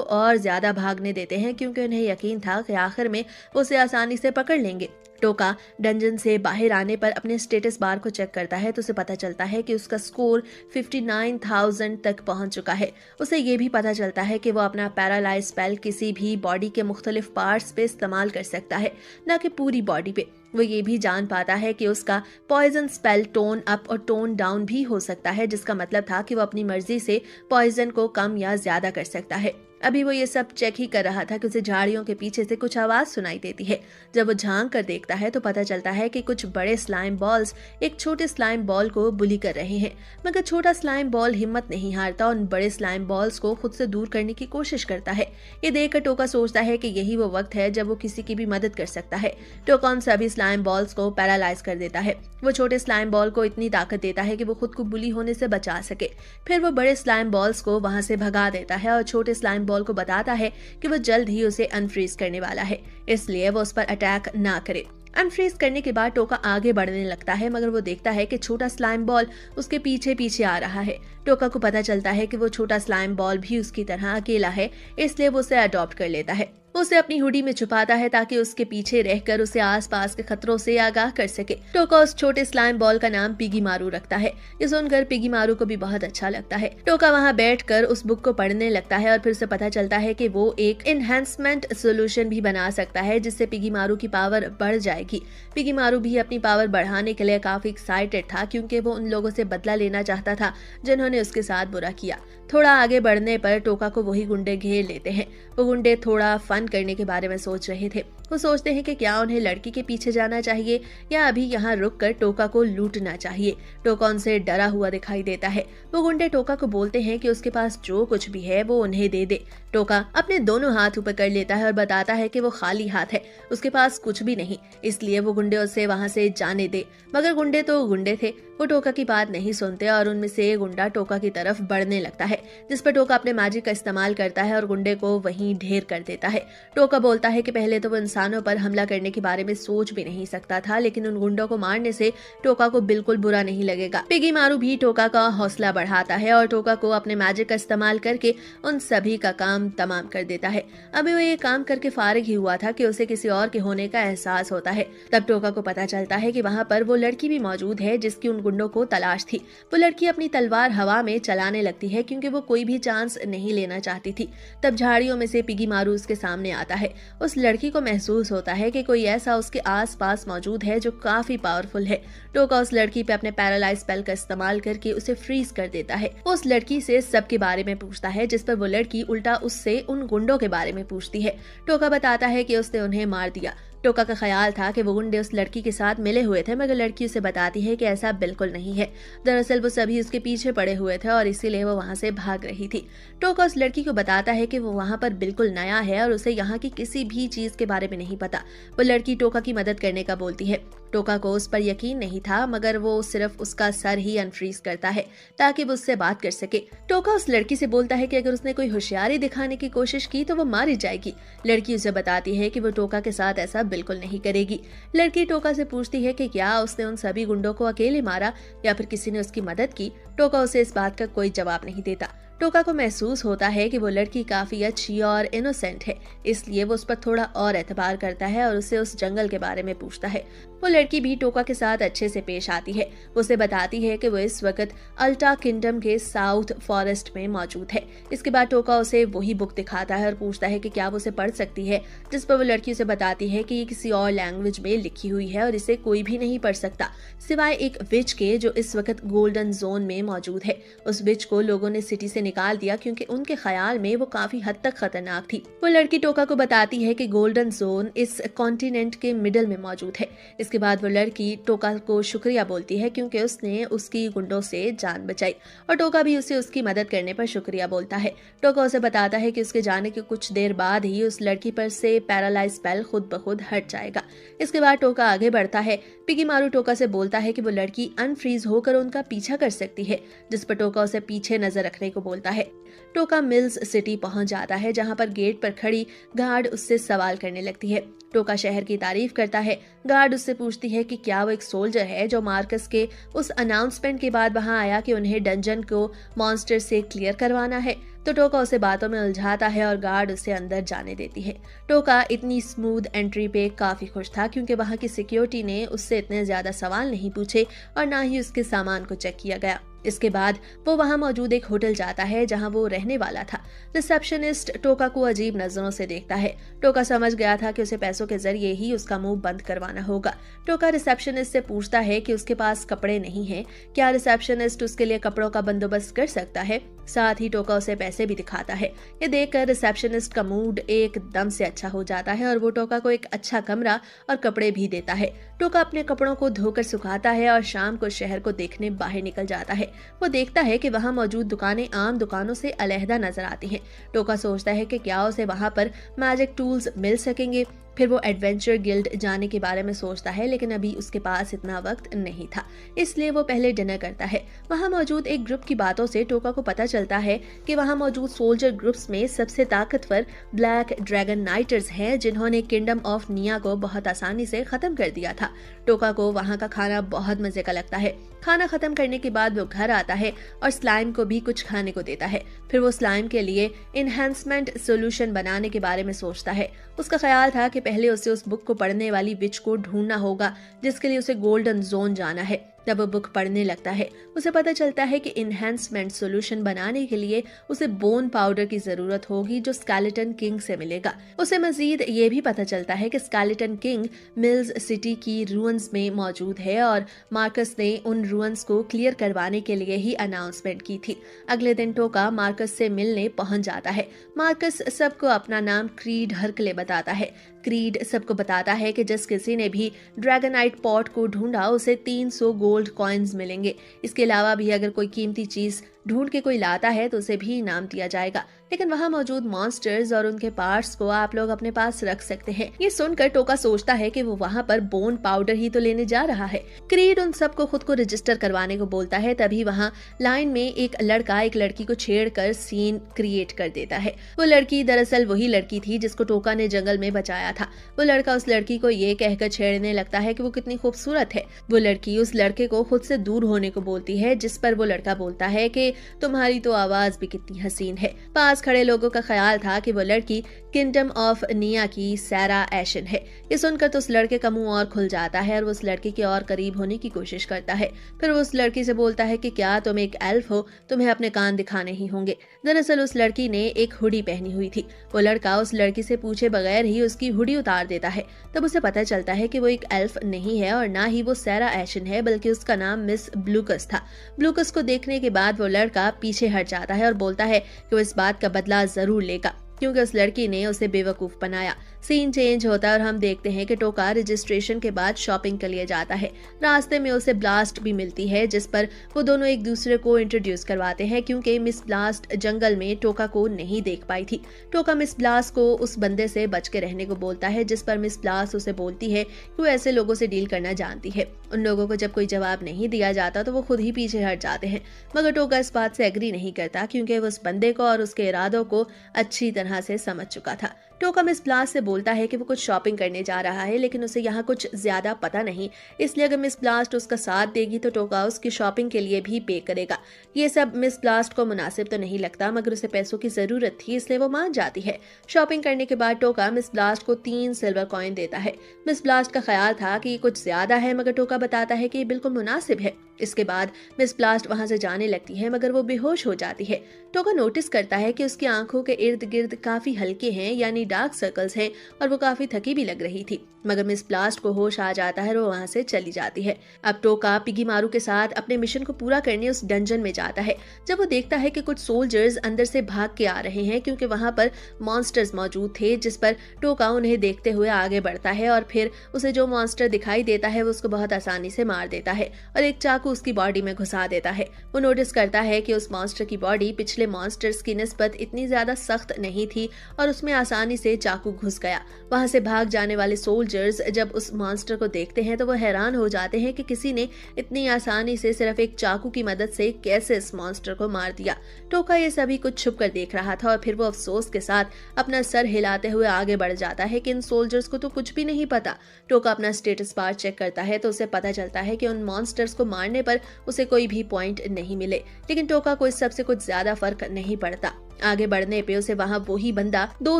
और ज्यादा भागने देते हैं क्योंकि उन्हें यकीन था कि आखिर में वो उसे आसानी से पकड़ लेंगे। टोका डंजन से बाहर आने पर अपने स्टेटस बार को चेक करता है तो उसे पता चलता है कि उसका स्कोर 59,000 तक पहुंच चुका है। उसे ये भी पता चलता है कि वो अपना पैरालाइज स्पेल किसी भी बॉडी के मुख्तलिफ पार्ट्स पे इस्तेमाल कर सकता है, न कि पूरी बॉडी पे। वो ये भी जान पाता है कि उसका पॉइजन स्पेल टोन अप और टोन डाउन भी हो सकता है, जिसका मतलब था कि वो अपनी मर्जी से पॉइजन को कम या ज्यादा कर सकता है। अभी वो ये सब चेक ही कर रहा था कि उसे झाड़ियों के पीछे से कुछ आवाज सुनाई देती है। जब वो झांक कर देखता है तो पता चलता है कि कुछ बड़े स्लाइम बॉल्स एक छोटे स्लाइम बॉल को बुली कर रहे हैं, मगर छोटा स्लाइम बॉल हिम्मत नहीं हारता और उन बड़े स्लाइम बॉल्स को खुद से दूर करने की कोशिश करता है। ये देखकर टोका सोचता है कि यही वो वक्त है जब वो किसी की भी मदद कर सकता है। टोका उन सभी स्लाइम बॉल्स को पैरालाइज कर देता है। वो छोटे स्लाइम बॉल को इतनी ताकत देता है कि वो खुद को बुली होने से बचा सके। फिर वो बड़े स्लाइम बॉल्स को वहां से भगा देता है और छोटे स्लाइम बॉल को बताता है कि वो जल्द ही उसे अनफ्रीज करने वाला है, इसलिए वो उस पर अटैक ना करे। अनफ्रीज करने के बाद टोका आगे बढ़ने लगता है, मगर वो देखता है कि छोटा स्लाइम बॉल उसके पीछे पीछे आ रहा है। टोका को पता चलता है कि वो छोटा स्लाइम बॉल भी उसकी तरह अकेला है, इसलिए वो उसे अडॉप्ट कर लेता है। उसे अपनी हुडी में छुपाता है ताकि उसके पीछे रहकर उसे आसपास के खतरों से आगाह कर सके। टोका उस छोटे स्लाइम बॉल का नाम पिगी मारू रखता है। ये सुनकर पिगी मारू को भी बहुत अच्छा लगता है। टोका वहां बैठकर उस बुक को पढ़ने लगता है और फिर उसे पता चलता है कि वो एक एनहांसमेंट सोल्यूशन भी बना सकता है जिससे पिगी मारू की पावर बढ़ जाएगी। पिगी मारू भी अपनी पावर बढ़ाने के लिए काफी एक्साइटेड था क्योंकि वो उन लोगों से बदला लेना चाहता था जिन्होंने उसके साथ बुरा किया। थोड़ा आगे बढ़ने पर टोका को वही गुंडे घेर लेते हैं। वो गुंडे थोड़ा फन करने के बारे में सोच रहे थे। वो सोचते हैं कि क्या उन्हें लड़की के पीछे जाना चाहिए या अभी यहाँ रुककर टोका को लूटना चाहिए। टोका उनसे डरा हुआ दिखाई देता है। वो गुंडे टोका को बोलते हैं कि उसके पास जो कुछ भी है वो उन्हें दे दे। टोका अपने दोनों हाथ ऊपर कर लेता है और बताता है कि वो खाली हाथ है, उसके पास कुछ भी नहीं, इसलिए वो गुंडे उसे वहां से जाने दे। मगर गुंडे तो गुंडे थे, वो टोका की बात नहीं सुनते और उनमें से एक गुंडा टोका की तरफ बढ़ने लगता है, जिस पर टोका अपने मैजिक का इस्तेमाल करता है और गुंडे को वहीं ढेर कर देता है। टोका बोलता है कि पहले तो वो इंसानों पर हमला करने के बारे में सोच भी नहीं सकता था, लेकिन उन गुंडों को मारने से टोका को बिल्कुल बुरा नहीं लगेगा। पिगी मारू भी टोका का हौसला बढ़ाता है और टोका को अपने मैजिक का इस्तेमाल करके उन सभी का काम तमाम कर देता है। अभी वो ये काम करके फारिग ही हुआ था कि उसे किसी और के होने का एहसास होता है। तब टोका को पता चलता है कि वहां पर वो लड़की भी मौजूद है जिसकी उन गुंडों को तलाश थी। वो लड़की अपनी तलवार हवा में चलाने लगती है क्योंकि वो कोई भी चांस नहीं लेना चाहती थी। तब झाड़ियों में से पिगी मारू उसके सामने आता है। उस लड़की को महसूस होता है कि कोई ऐसा उसके आसपास मौजूद है जो काफी पावरफुल है। टोका उस लड़की पे अपने पैरालाइज स्पेल का इस्तेमाल करके उसे फ्रीज कर देता है। उस लड़की से सबके बारे में पूछता है, जिस पर वो लड़की उल्टा उससे उन गुंडों के बारे में पूछती है। टोका बताता है कि उसने उन्हें मार दिया। टोका का ख्याल था कि वो गुंडे उस लड़की के साथ मिले हुए थे, मगर लड़की उसे बताती है कि ऐसा बिल्कुल नहीं है। दरअसल वो सभी उसके पीछे पड़े हुए थे और इसीलिए वो वहां से भाग रही थी। टोका उस लड़की को बताता है कि वो वहां पर बिल्कुल नया है और उसे यहाँ की किसी भी चीज के बारे में नहीं पता। वो लड़की टोका की मदद करने का बोलती है। टोका को उस पर यकीन नहीं था, मगर वो सिर्फ उसका सर ही अनफ्रीज करता है ताकि वो उससे बात कर सके। टोका उस लड़की से बोलता है कि अगर उसने कोई होशियारी दिखाने की कोशिश की तो वो मारी जाएगी। लड़की उसे बताती है कि वो टोका के साथ ऐसा बिल्कुल नहीं करेगी। लड़की टोका से पूछती है कि क्या उसने उन सभी गुंडों को अकेले मारा या फिर किसी ने उसकी मदद की। टोका उसे इस बात का कोई जवाब नहीं देता। टोका को महसूस होता है कि वो लड़की काफी अच्छी और इनोसेंट है, इसलिए वो उस पर थोड़ा और एतबार करता है और उसे उस जंगल के बारे में पूछता है। वो लड़की भी टोका के साथ अच्छे से पेश आती है। वो उसे बताती है कि वो इस वक्त अल्टा किंगडम के साउथ फॉरेस्ट में मौजूद है। इसके बाद टोका उसे वही बुक दिखाता है और पूछता है कि क्या वो उसे पढ़ सकती है, जिस पर वो लड़की उसे बताती है कि ये किसी और लैंग्वेज में लिखी हुई है और इसे कोई भी नहीं पढ़ सकता सिवाय एक विच के जो इस वक्त गोल्डन जोन में मौजूद है। उस विच को लोगों ने सिटी से निकाल दिया क्योंकि उनके ख्याल में वो काफी हद तक खतरनाक थी। वो लड़की टोका को बताती है कि गोल्डन जोन इस कॉन्टिनेंट के मिडल में मौजूद है। इसके बाद वो लड़की टोका को शुक्रिया बोलती है क्योंकि उसने उसकी गुंडों से जान बचाई और टोका भी उसे उसकी मदद करने पर शुक्रिया बोलता है। टोका उसे बताता है कि उसके जाने के कुछ देर बाद ही उस लड़की पर से पैरालाइज स्पेल खुद ब खुद हट जाएगा। इसके बाद टोका आगे बढ़ता है। पिगीमारू टोका से बोलता है कि वो लड़की अनफ्रीज होकर उनका पीछा कर सकती है, जिस पर टोका उसे पीछे नजर रखने को बोलता है। टोका मिल्स सिटी पहुंच जाता है जहां पर गेट पर खड़ी गार्ड उससे सवाल करने लगती है। टोका शहर की तारीफ करता है। गार्ड उससे पूछती है कि क्या वो एक सोल्जर है जो मार्कस के उस अनाउंसमेंट के बाद वहां आया कि उन्हें डंजन को मॉन्स्टर से क्लियर करवाना है। तो टोका उसे बातों में उलझाता है और गार्ड उसे अंदर जाने देती है। टोका इतनी स्मूथ एंट्री पे काफी खुश था क्योंकि वहां की सिक्योरिटी ने उससे इतने ज्यादा सवाल नहीं पूछे और ना ही उसके सामान को चेक किया गया। इसके बाद वो वहां मौजूद एक होटल जाता है जहां वो रहने वाला था। रिसेप्शनिस्ट टोका को अजीब नजरों से देखता है। टोका समझ गया था कि उसे पैसों के जरिए ही उसका मुंह बंद करवाना होगा। टोका रिसेप्शनिस्ट से पूछता है कि उसके पास कपड़े नहीं हैं, क्या रिसेप्शनिस्ट उसके लिए कपड़ों का बंदोबस्त कर सकता है। साथ ही टोका उसे पैसे भी दिखाता है। ये देखकर रिसेप्शनिस्ट का मूड एकदम से अच्छा हो जाता है और वो टोका को एक अच्छा कमरा और कपड़े भी देता है। टोका अपने कपड़ों को धोकर सुखाता है और शाम को शहर को देखने बाहर निकल जाता है। वो देखता है कि वहां मौजूद दुकानें आम दुकानों से अलहदा नजर आती हैं। टोका सोचता है कि क्या उसे वहां पर मैजिक टूल्स मिल सकेंगे। फिर वो एडवेंचर गिल्ड जाने के बारे में सोचता है, लेकिन अभी उसके पास इतना वक्त नहीं था, इसलिए वो पहले डिनर करता है। वहां मौजूद एक ग्रुप की बातों से टोका को पता चलता है कि वहां मौजूद सोल्जर ग्रुप्स में सबसे ताकतवर ब्लैक ड्रैगन नाइटर्स हैं जिन्होंने किंगडम ऑफ निया को बहुत आसानी से खत्म कर दिया था। टोका को वहां का खाना बहुत मजे का लगता है। खाना खत्म करने के बाद वो घर आता है और स्लाइम को भी कुछ खाने को देता है। फिर वो स्लाइम के लिए इनहेंसमेंट सोल्यूशन बनाने के बारे में सोचता है। उसका ख्याल था कि पहले उसे उस बुक को पढ़ने वाली विच को ढूंढना होगा जिसके लिए उसे गोल्डन जोन जाना है। जब वो बुक पढ़ने लगता है उसे पता चलता है कि इनहेंसमेंट सोल्यूशन बनाने के लिए उसे बोन पाउडर की जरूरत होगी जो स्केलेटन किंग से मिलेगा। उसे मजीद ये भी पता चलता है कि स्केलेटन किंग मिल्स सिटी की रूइंस में मौजूद है और मार्कस ने उन रूइंस को क्लियर करवाने के लिए ही अनाउंसमेंट की थी। अगले दिन टोका मार्कस से मिलने पहुंच जाता है। मार्कस सबको अपना नाम क्रीड हरकले बताता है। क्रीड सबको बताता है कि जिस किसी ने भी ड्रैगनाइट पॉट को ढूंढा उसे 300 गोल्ड कॉइन्स मिलेंगे। इसके अलावा भी अगर कोई कीमती चीज ढूंढ के कोई लाता है तो उसे भी इनाम दिया जाएगा, लेकिन वहां मौजूद मॉन्स्टर्स और उनके पार्ट्स को आप लोग अपने पास रख सकते हैं। ये सुनकर टोका सोचता है कि वो वहां पर बोन पाउडर ही तो लेने जा रहा है। क्रीड उन सबको खुद को रजिस्टर करवाने को बोलता है। तभी वहां लाइन में एक लड़का एक लड़की को छेड़कर सीन क्रिएट कर देता है। वो लड़की दरअसल वही लड़की थी जिसको टोका ने जंगल में बचाया था। वो लड़का उस लड़की को ये कहकर छेड़ने लगता है कि वो कितनी खूबसूरत है। वो लड़की उस लड़के को खुद से दूर होने को बोलती है, जिस पर वो लड़का बोलता है कि तुम्हारी तो आवाज भी कितनी हसीन है। पास खड़े लोगों का ख्याल था कि वो लड़की किंगडम ऑफ निया की सैरा एशन है। ये सुनकर तो उस लड़के का मुंह और खुल जाता है और वो उस लड़की के और करीब होने की कोशिश करता है। फिर वो उस लड़की से बोलता है कि क्या तुम एक एल्फ हो, तुम्हें अपने कान दिखाने ही होंगे। दरअसल उस लड़की ने एक हुडी पहनी हुई थी। वो लड़का उस लड़की से पूछे बगैर ही उसकी हुडी उतार देता है। तब उसे पता चलता है कि वो एक एल्फ नहीं है और ना ही वो सैरा एशन है, बल्कि उसका नाम मिस ब्लूकस था। ब्लूकस को देखने के बाद वो लड़का पीछे हट जाता है और बोलता है कि वो इस बात का बदला जरूर लेगा क्योंकि उस लड़की ने उसे बेवकूफ बनाया। सीन चेंज होता है और हम देखते हैं कि टोका रजिस्ट्रेशन के बाद शॉपिंग के लिए जाता है। रास्ते में उसे ब्लास्ट भी मिलती है जिस पर वो दोनों एक दूसरे को इंट्रोड्यूस करवाते हैं क्योंकि मिस ब्लास्ट जंगल में टोका को नहीं देख पाई थी। टोका मिस ब्लास्ट को उस बंदे से बच के रहने को बोलता है, जिस पर मिस ब्लास्ट उसे बोलती है कि वो ऐसे लोगों से डील करना जानती है। उन लोगों को जब कोई जवाब नहीं दिया जाता तो वो खुद ही पीछे हट जाते हैं, मगर टोका इस बात से एग्री नहीं करता क्योंकि वो उस बंदे को और उसके इरादों को अच्छी तरह से समझ चुका था। टोका मिस ब्लास्ट से बोलता है कि वो कुछ शॉपिंग करने जा रहा है, लेकिन उसे यहाँ कुछ ज्यादा पता नहीं, इसलिए अगर मिस ब्लास्ट उसका साथ देगी तो टोका उसकी शॉपिंग के लिए भी पे करेगा। ये सब मिस ब्लास्ट को मुनासिब तो नहीं लगता, मगर उसे पैसों की जरूरत थी इसलिए वो मान जाती है। शॉपिंग करने के बाद टोका मिस ब्लास्ट को 3 सिल्वर कॉइन देता है। मिस ब्लास्ट का ख्याल था कि ये कुछ ज्यादा है, मगर टोका बताता है कि ये बिल्कुल मुनासिब है। इसके बाद मिस ब्लास्ट वहां से जाने लगती है, मगर वो बेहोश हो जाती है। टोका नोटिस करता है कि उसकी आंखों के इर्द गिर्द काफी हल्के हैं, यानी डार्क सर्कल्स हैं, और वो काफी थकी भी लग रही थी। मगर मिस ब्लास्ट को होश आ जाता है और वो वहां से चली जाती है। अब टोका पिगी मारू के साथ अपने मिशन को पूरा करने उस डंजन में जाता है। जब वो देखता है कि कुछ सोल्जर्स अंदर से भाग के आ रहे हैं क्योंकि वहां पर मॉन्स्टर्स मौजूद थे, जिस पर टोका उन्हें देखते हुए आगे बढ़ता है और फिर उसे जो मॉन्स्टर दिखाई देता है वो उसको बहुत आसानी से मार देता है और एक चाकू उसकी बॉडी में घुसा देता है। वो नोटिस करता है कि उस मॉन्स्टर की बॉडी पिछले मॉन्स्टर्स की निस्बत इतनी ज्यादा सख्त नहीं थी और उसमें आसानी से चाकू घुस गया। वहां से भाग जाने वाले सोल्जर्स जब उस मॉन्स्टर को देखते हैं तो वो हैरान हो जाते हैं कि किसी ने इतनी आसानी से सिर्फ एक चाकू की मदद से कैसे इस मॉन्स्टर को मार दिया। टोका ये सभी कुछ छुप कर देख रहा था और फिर वो अफसोस के साथ अपना सर हिलाते हुए आगे बढ़ जाता है कि इन सोल्जर्स को तो कुछ भी नहीं पता। टोका अपना स्टेटस बार चेक करता है तो उसे पता चलता है कि उन मॉन्स्टर्स को मारने पर उसे कोई भी पॉइंट नहीं मिले, लेकिन टोका को इस सबसे कुछ ज्यादा फर्क नहीं पड़ता। आगे बढ़ने पे उसे वहां वही बंदा दो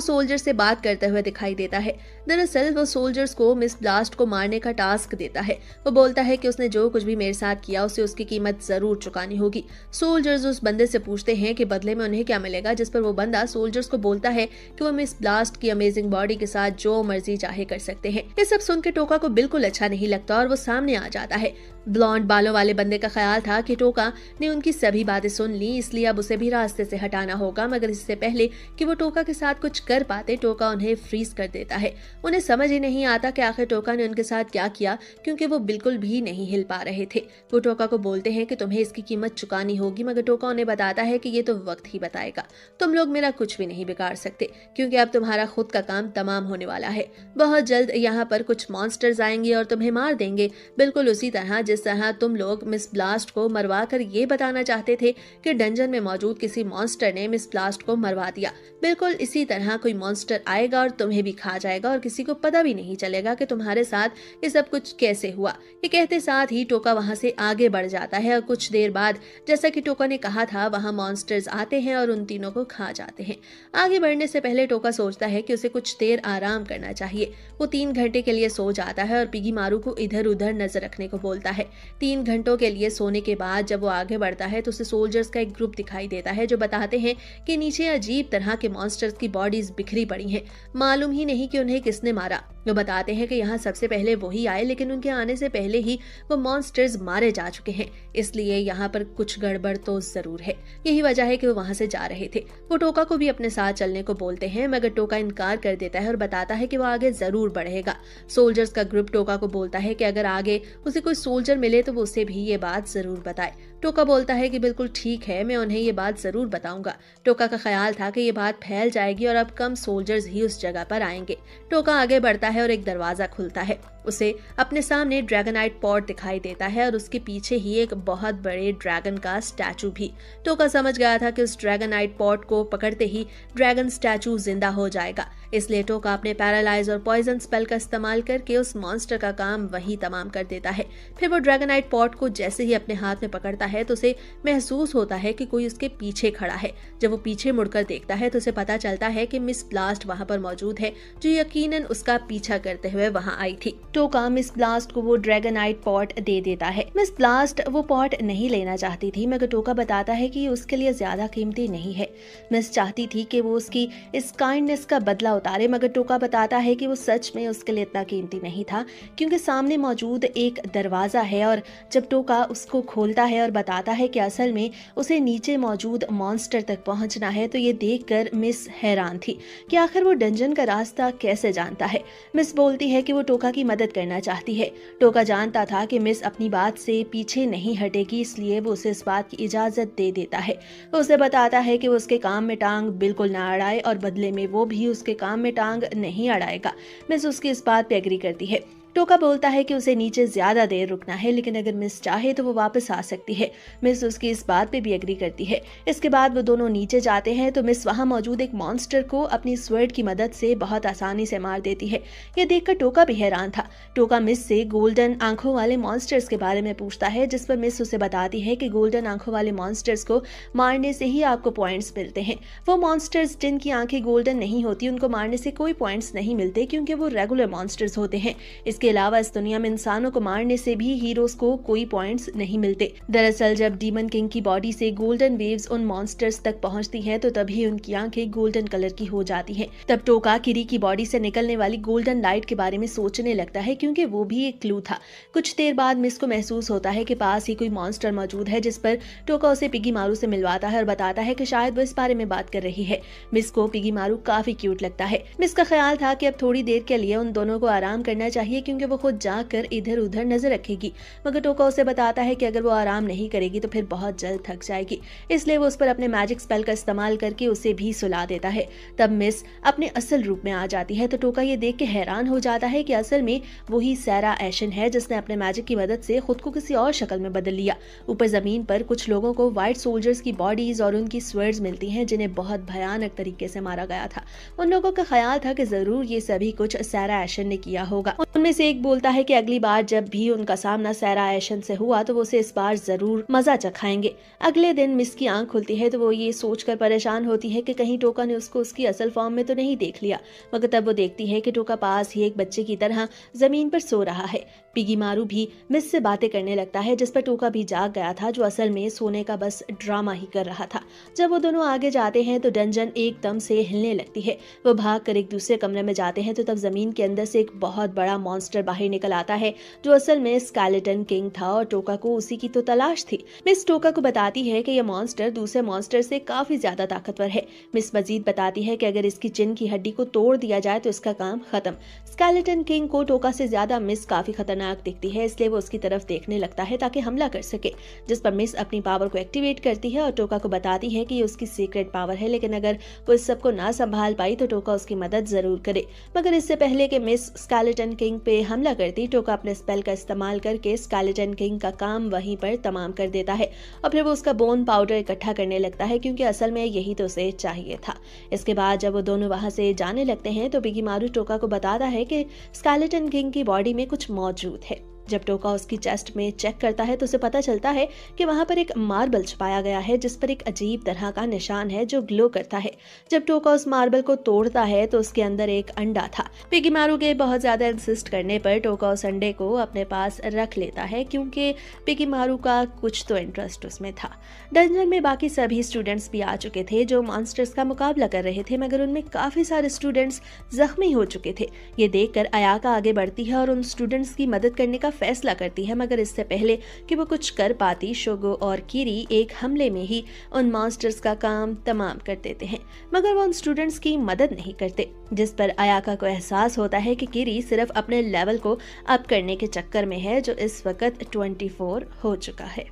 सोल्जर से बात करते हुए दिखाई देता है। दरअसल वो सोल्जर्स को मिस ब्लास्ट को मारने का टास्क देता है। वो बोलता है कि उसने जो कुछ भी मेरे साथ किया उसे उसकी कीमत जरूर चुकानी होगी। सोल्जर्स उस बंदे से पूछते हैं कि बदले में उन्हें क्या मिलेगा, जिस पर वो बंदा सोल्जर्स को बोलता है कि वो मिस ब्लास्ट की अमेजिंग बॉडी के साथ जो मर्जी चाहे कर सकते हैं। ये सब सुन के टोका को बिल्कुल अच्छा नहीं लगता और वो सामने आ जाता है। ब्लॉन्ड बालों वाले बंदे का ख्याल था कि टोका ने उनकी सभी बातें सुन ली, इसलिए अब उसे भी रास्ते से हटाना होगा। मगर इससे पहले कि वो टोका के साथ कुछ कर पाते, टोका उन्हें फ्रीज कर देता है। उन्हें समझ ही नहीं आता कि आखिर टोका ने उनके साथ क्या किया, क्योंकि वो बिल्कुल भी नहीं हिल पा रहे थे। वो टोका को बोलते हैं कि तुम्हें इसकी कीमत चुकानी होगी, मगर टोका उन्हें बताता है कि ये तो वक्त ही बताएगा। तुम लोग मेरा कुछ भी नहीं बिगाड़ सकते, क्योंकि अब तुम्हारा खुद का काम तमाम होने वाला है। बहुत जल्द यहाँ पर कुछ मॉन्स्टर्स आएंगे और तुम्हें मार देंगे, बिल्कुल उसी तरह जिस तरह तुम लोग मिस ब्लास्ट को मरवा कर ये बताना चाहते थे कि डंजन में मौजूद किसी मॉन्स्टर ने मिस ब्लास्ट को मरवा दिया। बिल्कुल इसी तरह कोई मॉन्स्टर आएगा और तुम्हें भी खा जाएगा और किसी को पता भी नहीं चलेगा कि तुम्हारे साथ ये सब कुछ कैसे हुआ। ये कहते साथ ही टोका वहां से आगे बढ़ जाता है और कुछ देर बाद, जैसा कि टोका ने कहा था, वहां मॉन्स्टर्स आते हैं और उन तीनों को खा जाते हैं। आगे बढ़ने से पहले टोका सोचता है कि उसे कुछ देर आराम करना चाहिए। वो 3 घंटे के लिए सो जाता है और पिगी मारू को इधर उधर नजर रखने को बोलता है। 3 घंटों के लिए सोने के बाद जब वो आगे बढ़ता है तो उसे सोल्जर्स का एक ग्रुप दिखाई देता है जो बताते हैं कि नीचे अजीब तरह के मॉन्स्टर्स की बॉडीज बिखरी पड़ी हैं। मालूम ही नहीं कि उन्हें किसने मारा। वो बताते हैं कि यहाँ सबसे पहले वही आए, लेकिन उनके आने से पहले ही वो मॉन्स्टर्स मारे जा चुके हैं, इसलिए यहाँ पर कुछ गड़बड़ तो जरूर है। यही वजह है कि वो वहां से जा रहे थे। वो टोका को भी अपने साथ चलने को बोलते हैं, मगर टोका इनकार कर देता है और बताता है कि वो आगे जरूर बढ़ेगा। सोल्जर्स का ग्रुप टोका को बोलता है कि अगर आगे उसे कोई सोल्जर मिले तो वो उसे भी ये बात जरूर बताए। टोका बोलता है कि बिल्कुल ठीक है, मैं उन्हें ये बात जरूर बताऊंगा। टोका का ख्याल था कि ये बात फैल जाएगी और अब कम सोल्जर्स ही उस जगह पर आएंगे। टोका आगे बढ़ता है और एक दरवाजा खुलता है। उसे अपने सामने ड्रैगनाइट पॉट दिखाई देता है और उसके पीछे ही एक बहुत बड़े ड्रैगन का स्टैचू भी। टोका समझ गया था कि उस ड्रैगनाइट पॉट को पकड़ते ही ड्रैगन स्टैचू जिंदा हो जाएगा, इसलिए टोका अपने पैरालाइज और पॉइजन स्पेल का इस्तेमाल करके उस मॉन्स्टर का काम वही तमाम कर देता है। फिर वो ड्रैगनाइट पॉट को जैसे ही अपने हाथ में पकड़ता है तो उसे महसूस होता है कि कोई उसके पीछे खड़ा है। जब वो पीछे मुड़कर देखता है तो उसे पता चलता है कि मिस ब्लास्ट वहां पर मौजूद है, जो यकीनन उसका पीछा करते हुए वहां आई थी। टोका मिस ब्लास्ट को वो ड्रैगनाइट पॉट दे देता है। मिस ब्लास्ट वो पॉट नहीं लेना चाहती थी, मगर टोका बताता है कि उसके लिए ज्यादा कीमती नहीं है। मिस चाहती थी कि वो उसकी इस काइंडनेस का बदला उतारे, मगर टोका बताता है कि वो सच में उसके लिए इतना कीमती नहीं था, क्योंकि सामने मौजूद एक दरवाजा है और जब टोका उसको खोलता है और बताता है कि असल में उसे नीचे मौजूद मॉन्स्टर तक पहुंचना है, तो ये देखकर मिस हैरान थी कि आखिर वो डंजन का रास्ता कैसे जानता है। मिस बोलती है कि वो टोका की मदद करना चाहती है। टोका जानता था कि मिस अपनी बात से पीछे नहीं हटेगी, इसलिए वो उसे इस बात की इजाजत दे देता है। वो उसे बताता है कि वो उसके काम में टांग बिल्कुल ना अड़ाए और बदले में वो भी उसके काम में टांग नहीं अड़ाएगा। मिस उसकी इस बात पे एग्री करती है। टोका बोलता है कि उसे नीचे ज्यादा देर रुकना है, लेकिन अगर मिस चाहे तो वो वापस आ सकती है। मिस उसकी इस बात पे भी एग्री करती है। इसके बाद वो दोनों नीचे जाते हैं तो मिस वहां मौजूद एक मॉन्स्टर को अपनी स्वर्ड की मदद से बहुत आसानी से मार देती है। ये देखकर टोका भी हैरान था। टोका मिस से गोल्डन आंखों वाले मॉन्स्टर्स के बारे में पूछता है, जिस पर मिस उसे बताती है कि गोल्डन आंखों वाले मॉन्स्टर्स को मारने से ही आपको पॉइंट्स मिलते हैं। वो मॉन्स्टर्स जिनकी आंखें गोल्डन नहीं होती उनको मारने से कोई पॉइंट्स नहीं मिलते, क्योंकि वो रेगुलर मॉन्स्टर्स होते हैं। इसके इसके अलावा इस दुनिया में इंसानों को मारने से भी हीरोज को कोई पॉइंट्स नहीं मिलते। दरअसल जब डीमन किंग की बॉडी से गोल्डन वेव्स उन मॉन्स्टर्स तक पहुंचती हैं तो तभी उनकी आंखें गोल्डन कलर की हो जाती हैं। तब टोका किरी की बॉडी से निकलने वाली गोल्डन लाइट के बारे में सोचने लगता है, क्योंकि वो भी एक क्लू था। कुछ देर बाद मिस को महसूस होता है कि पास ही कोई मॉन्स्टर मौजूद है, जिस पर टोका उसे पिगी मारू से मिलवाता है और बताता है कि शायद वो इस बारे में बात कर रही है। मिस को पिगी मारू काफी क्यूट लगता है। मिस का ख्याल था कि अब थोड़ी देर के लिए उन दोनों को आराम करना चाहिए, क्योंकि वो खुद जाकर इधर उधर नजर रखेगी। मगर टोका उसे बताता है कि अगर वो आराम नहीं करेगी तो फिर बहुत जल्द थक जाएगी, इसलिए वो उस पर अपने मैजिक स्पेल का इस्तेमाल करके उसे भी सुला देता है। तब मिस अपने असल रूप में आ जाती है तो टोका ये देख के हैरान हो जाता है कि असल में वही सैरा एशन है, जिसने अपने मैजिक की मदद से खुद को किसी और शक्ल में बदल लिया। ऊपर जमीन पर कुछ लोगों को व्हाइट सोल्जर्स की बॉडीज और उनकी स्वर्ड्स मिलती हैं, जिन्हें बहुत भयानक तरीके से मारा गया था। उन लोगों का ख्याल था कि जरूर ये सभी कुछ सैरा एशन ने किया होगा। उनमें से एक बोलता है कि अगली बार जब भी उनका सामना सैरा एशन से हुआ तो वो उसे इस बार जरूर मजा चखाएंगे। अगले दिन मिस की आंख खुलती है तो वो ये सोचकर परेशान होती है कि कहीं टोका ने उसको उसकी असल फॉर्म में तो नहीं देख लिया। मगर तब वो देखती है कि टोका पास ही एक बच्चे की तरह जमीन पर सो रहा है। पिगी मारू भी मिस से बातें करने लगता है, जिस पर टोका भी जाग गया था, जो असल में सोने का बस ड्रामा ही कर रहा था। जब वो दोनों आगे जाते हैं तो डंजन एकदम से हिलने लगती है। वो भागकर एक दूसरे कमरे में जाते हैं तो तब जमीन के अंदर से एक बहुत बड़ा मॉन्स्टर बाहर निकल आता है, जो असल में स्केलेटन किंग था और टोका को उसी की तो तलाश थी। मिस टोका को बताती है कि यह मॉन्स्टर दूसरे मॉन्स्टर से काफी ज्यादा ताकतवर है। मिस मजीद बताती है कि अगर इसकी चिन की हड्डी को तोड़ दिया जाए तो इसका काम खत्म। स्केलेटन किंग को टोका से ज्यादा मिस काफी खतरनाक दिखती है, इसलिए वो उसकी तरफ देखने लगता है ताकि हमला कर सके, जिस पर मिस अपनी पावर को एक्टिवेट करती है और टोका को बताती है कि ये उसकी सीक्रेट पावर है, लेकिन अगर वो इस सब को ना संभाल पाई तो टोका उसकी मदद जरूर करे। मगर इससे पहले कि मिस स्केलेटन किंग पे हमला करती, टोका अपने स्पेल का इस्तेमाल करके स्केलेटन किंग का काम वहीं पर तमाम कर देता है और फिर वो उसका बोन पाउडर इकट्ठा करने लगता है, क्योंकि असल में यही तो उसे चाहिए था। इसके बाद जब वो दोनों वहां से जाने लगते हैं तो पिगी मारू टोका को बताता है कि स्केलेटन किंग की बॉडी में कुछ मौजूद है। जब टोका उसकी चेस्ट में चेक करता है तो उसे पता चलता है कि वहां पर एक मार्बल छुपाया गया है, जिस पर एक अजीब तरह का निशान है जो ग्लो करता है। जब टोका उस मार्बल को तोड़ता है तो उसके अंदर एक अंडा था। पिगी मारू के बहुत ज्यादा इंसिस्ट करने पर टोका उस अंडे को अपने पास रख लेता है, क्योंकि पिगी मारू का कुछ तो इंटरेस्ट उसमें था। डंजन में बाकी सभी स्टूडेंट्स भी आ चुके थे जो मॉन्स्टर्स का मुकाबला कर रहे थे, मगर उनमें काफी सारे स्टूडेंट्स जख्मी हो चुके थे। ये देखकर अयाका आगे बढ़ती है और उन स्टूडेंट्स की मदद करने का फैसला करती है, मगर इससे पहले कि वो कुछ कर पाती, शोगो और किरी एक हमले में ही उन मॉन्स्टर्स का काम तमाम कर देते हैं। मगर वो उन स्टूडेंट्स की मदद नहीं करते, जिस पर अयाका को एहसास होता है कि किरी सिर्फ अपने लेवल को अप करने के चक्कर में है, जो इस वक्त 24 हो चुका है।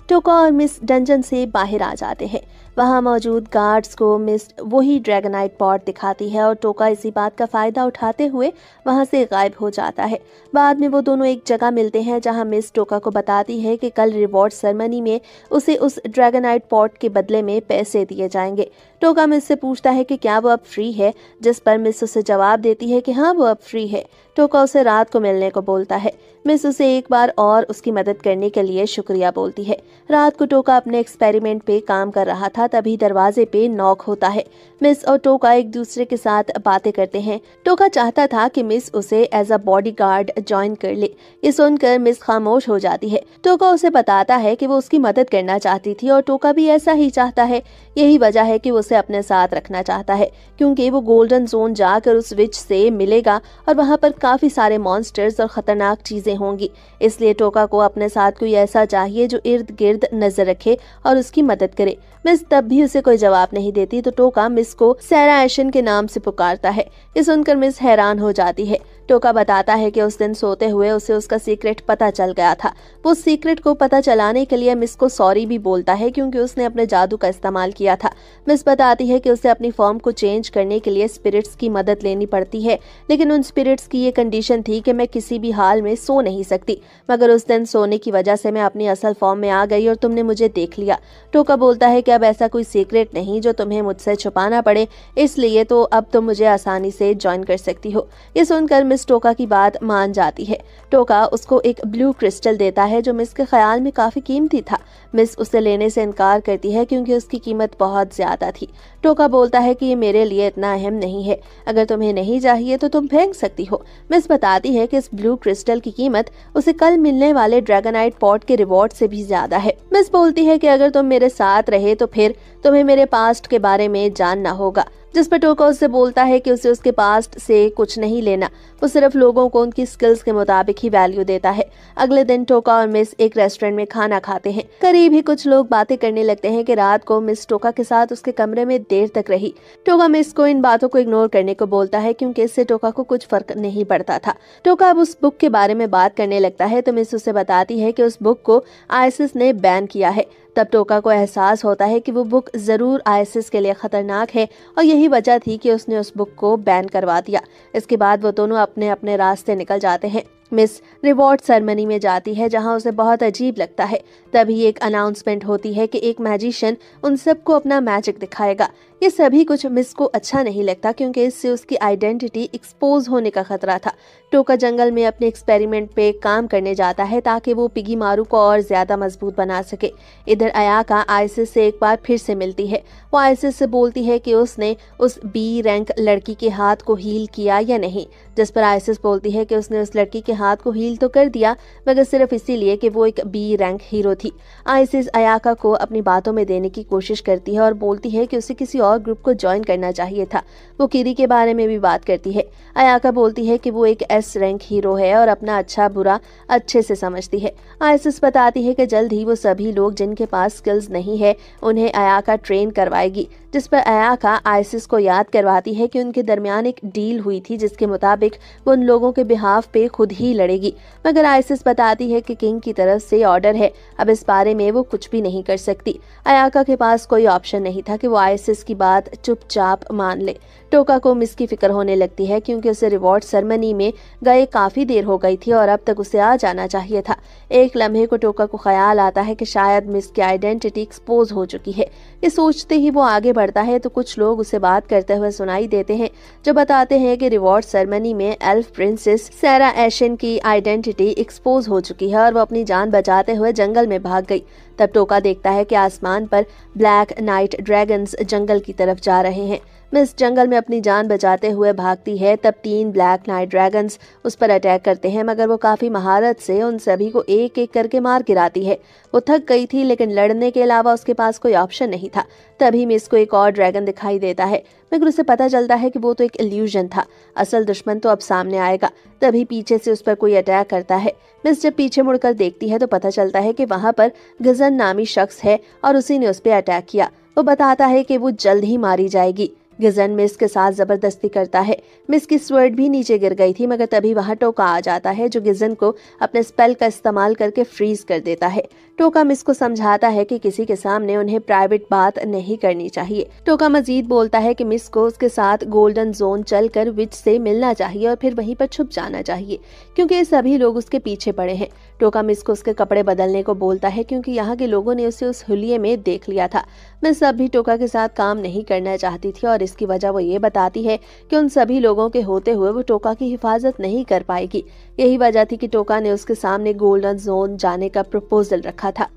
टोका और मिस डंजन से बाहर आ जाते हैं। वहां मौजूद गार्ड्स को मिस वही ड्रैगनाइट पॉट दिखाती है और टोका इसी बात का फायदा उठाते हुए वहां से गायब हो जाता है। बाद में वो दोनों एक जगह मिलते हैं जहां मिस टोका को बताती है कि कल रिवॉर्ड सेरेमनी में उसे उस ड्रैगनाइट पॉट के बदले में पैसे दिए जाएंगे। टोका मिस से पूछता है कि क्या वो अब फ्री है, जिस पर मिस उसे जवाब देती है कि हाँ वो अब फ्री है। टोका उसे रात को मिलने को बोलता है। मिस उसे एक बार और उसकी मदद करने के लिए शुक्रिया बोलती है। रात को टोका अपने एक्सपेरिमेंट पे काम कर रहा था, तभी दरवाजे पे नॉक होता है। मिस और टोका एक दूसरे के साथ बातें करते हैं। टोका चाहता था कि मिस उसे एज अ बॉडीगार्ड ज्वाइन कर ले। ये सुनकर मिस खामोश हो जाती है। टोका उसे बताता है कि वो उसकी मदद करना चाहती थी और टोका भी ऐसा ही चाहता है। यही वजह है कि वो उसे अपने साथ रखना चाहता है, क्योंकि वो गोल्डन जोन जाकर उस विच से मिलेगा और वहां पर काफी सारे मॉन्स्टर्स और खतरनाक चीजें होंगी। इसलिए टोका को अपने साथ कोई ऐसा चाहिए जो इर्द गिर्द नजर रखे और उसकी मदद करे। मिस तब भी उसे कोई जवाब नहीं देती तो टोका मिस को सैरा एशन के नाम से पुकारता है। ये सुनकर मिस हैरान हो जाती है। टोका बताता है कि उस दिन सोते हुए उसे उसका सीक्रेट पता चल गया था। वो सीक्रेट को पता चलाने के लिए मिस को सॉरी भी बोलता है, क्योंकि उसने अपने जादू का इस्तेमाल किया था। मिस बताती है कि उसे अपनी फॉर्म को चेंज करने के लिए स्पिरिट्स की मदद लेनी पड़ती है, लेकिन उन स्पिरिट्स की ये कंडीशन थी कि मैं किसी भी हाल में सो नहीं सकती। मगर उस दिन सोने की वजह से मैं अपनी असल फॉर्म में आ गई और तुमने मुझे देख लिया। टोका बोलता है कि अब ऐसा कोई सीक्रेट नहीं जो तुम्हें मुझसे छुपाना पड़े, इसलिए तो अब तुम मुझे आसानी से ज्वाइन कर सकती हो। ये सुनकर मिस मिस टोका की बात मान जाती है। टोका उसको एक ब्लू क्रिस्टल देता है जो मिस के ख्याल में काफी कीमती था। मिस उसे लेने से इनकार करती है क्योंकि उसकी कीमत बहुत ज्यादा थी। टोका बोलता है कि ये मेरे लिए इतना अहम नहीं है, अगर तुम्हें नहीं चाहिए तो तुम फेंक सकती हो। मिस बताती है कि इस ब्लू क्रिस्टल की कीमत उसे कल मिलने वाले ड्रैगनाइट पॉट के रिवॉर्ड से भी ज्यादा है। मिस बोलती है कि अगर तुम मेरे साथ रहे तो फिर तुम्हें मेरे पास्ट के बारे में जानना होगा, जिस पर टोका उससे बोलता है कि उसे उसके पास्ट से कुछ नहीं लेना, वो सिर्फ लोगों को उनकी स्किल्स के मुताबिक ही वैल्यू देता है। अगले दिन टोका और मिस एक रेस्टोरेंट में खाना खाते हैं। करीब ही कुछ लोग बातें करने लगते हैं कि रात को मिस टोका के साथ उसके कमरे में देर तक रही। टोका मिस को इन बातों को इग्नोर करने को बोलता है क्योंकि इससे टोका को कुछ फर्क नहीं पड़ता था। टोका अब उस बुक के बारे में बात करने लगता है तो मिस उसे बताती है कि उस बुक को आईसिस ने बैन किया है। तब टोका को एहसास होता है कि वो बुक जरूर आईसिस के लिए खतरनाक है और यही वजह थी कि उसने उस बुक को बैन करवा दिया। इसके बाद वो दोनों अपने अपने रास्ते निकल जाते हैं। मिस रिवॉर्ड सेरेमनी में जाती है जहां उसे बहुत अजीब लगता है। तभी एक अनाउंसमेंट होती है कि एक मैजिशियन उन सबको अपना मैजिक दिखाएगा। ये सभी कुछ मिस को अच्छा नहीं लगता क्योंकि इससे उसकी आइडेंटिटी एक्सपोज होने का खतरा था। टोका जंगल में अपने एक्सपेरिमेंट पे काम करने जाता है ताकि वो पिगी मारू को और ज्यादा मजबूत बना सके। इधर अयाका आइसिस से एक बार फिर से मिलती है। वो आइसिस से बोलती है कि उसने उस बी रैंक लड़की के हाथ को हील किया या नहीं, जिस पर आइसिस बोलती है कि उसने उस लड़की के हाथ को हील तो कर दिया मगर सिर्फ इसीलिए कि वो एक बी रैंक हीरो थी। आइसिस अयाका को अपनी बातों में देने की कोशिश करती है और बोलती है कि उसे किसी और ग्रुप को ज्वाइन करना चाहिए था। वो किरी के बारे में भी बात करती है। अयाका बोलती है कि वो एक एस रैंक हीरो है और अपना अच्छा बुरा अच्छे से समझती है। आइसिस बताती है कि जल्द ही वो सभी लोग जिनके पास स्किल्स नहीं है उन्हें अयाका ट्रेन करवाएगी, जिस पर अयाका आइसिस को याद करवाती है कि उनके दरमियान एक डील हुई थी जिसके मुताबिक वो उन लोगों के बिहाफ पे खुद ही लड़ेगी। मगर आइसिस बताती है कि किंग की तरफ से ऑर्डर है, अब इस बारे में वो कुछ भी नहीं कर सकती। अयाका के पास कोई ऑप्शन नहीं था कि वो आइसिस की बात चुपचाप मान ले। टोका को मिस की फिक्र होने लगती है क्योंकि उसे रिवॉर्ड सेरेमनी में गए काफी देर हो गई थी और अब तक उसे आ जाना चाहिए था। एक लम्हे को टोका को ख्याल आता है कि शायद मिस की आइडेंटिटी एक्सपोज हो चुकी है। ये सोचते ही वो आगे बढ़ता है तो कुछ लोग उसे बात करते हुए सुनाई देते हैं जो बताते हैं कि रिवॉर्ड सेरेमनी में एल्फ प्रिंसेस सैरा एशन की आइडेंटिटी एक्सपोज हो चुकी है और वो अपनी जान बचाते हुए जंगल में भाग गई। तब टोका देखता है कि आसमान पर ब्लैक नाइट ड्रैगन्स जंगल की तरफ जा रहे हैं। मिस जंगल में अपनी जान बचाते हुए भागती है तब 3 ब्लैक नाइट ड्रैगन्स उस पर अटैक करते हैं मगर वो काफी महारत से उन सभी को एक एक करके मार गिराती है। वो थक गई थी लेकिन लड़ने के अलावा उसके पास कोई ऑप्शन नहीं था। तभी मिस को एक और ड्रैगन दिखाई देता है मगर उसे पता चलता है कि वो तो एक इल्यूजन था, असल दुश्मन तो अब सामने आएगा। तभी पीछे से उस पर कोई अटैक करता है। मिस जब पीछे मुड़कर देखती है तो पता चलता है कि वहां पर गजन नामी शख्स है और उसी ने उस पर अटैक किया। वो बताता है कि वो जल्द ही मारी जाएगी। गिजन मिस के साथ जबरदस्ती करता है। मिस की स्वर्ड भी नीचे गिर गई थी मगर तभी वहां टोका आ जाता है जो गिजन को अपने स्पेल का इस्तेमाल करके फ्रीज कर देता है। टोका मिस को समझाता है कि किसी के सामने उन्हें प्राइवेट बात नहीं करनी चाहिए। टोका मजीद बोलता है कि मिस को उसके साथ गोल्डन जोन चलकर विच से मिलना चाहिए और फिर वहीं पर छुप जाना चाहिए क्योंकि ये सभी लोग उसके पीछे पड़े हैं। टोका मिस को उसके कपड़े बदलने को बोलता है क्योंकि यहाँ के लोगों ने उसे उस हुलिये में देख लिया था। मिस अब भी टोका के साथ काम नहीं करना चाहती थी और इसकी वजह वो ये बताती है कि उन सभी लोगों के होते हुए वो टोका की हिफाजत नहीं कर पाएगी। यही वजह थी कि टोका ने उसके सामने गोल्डन जोन जाने का प्रपोजल रखा था।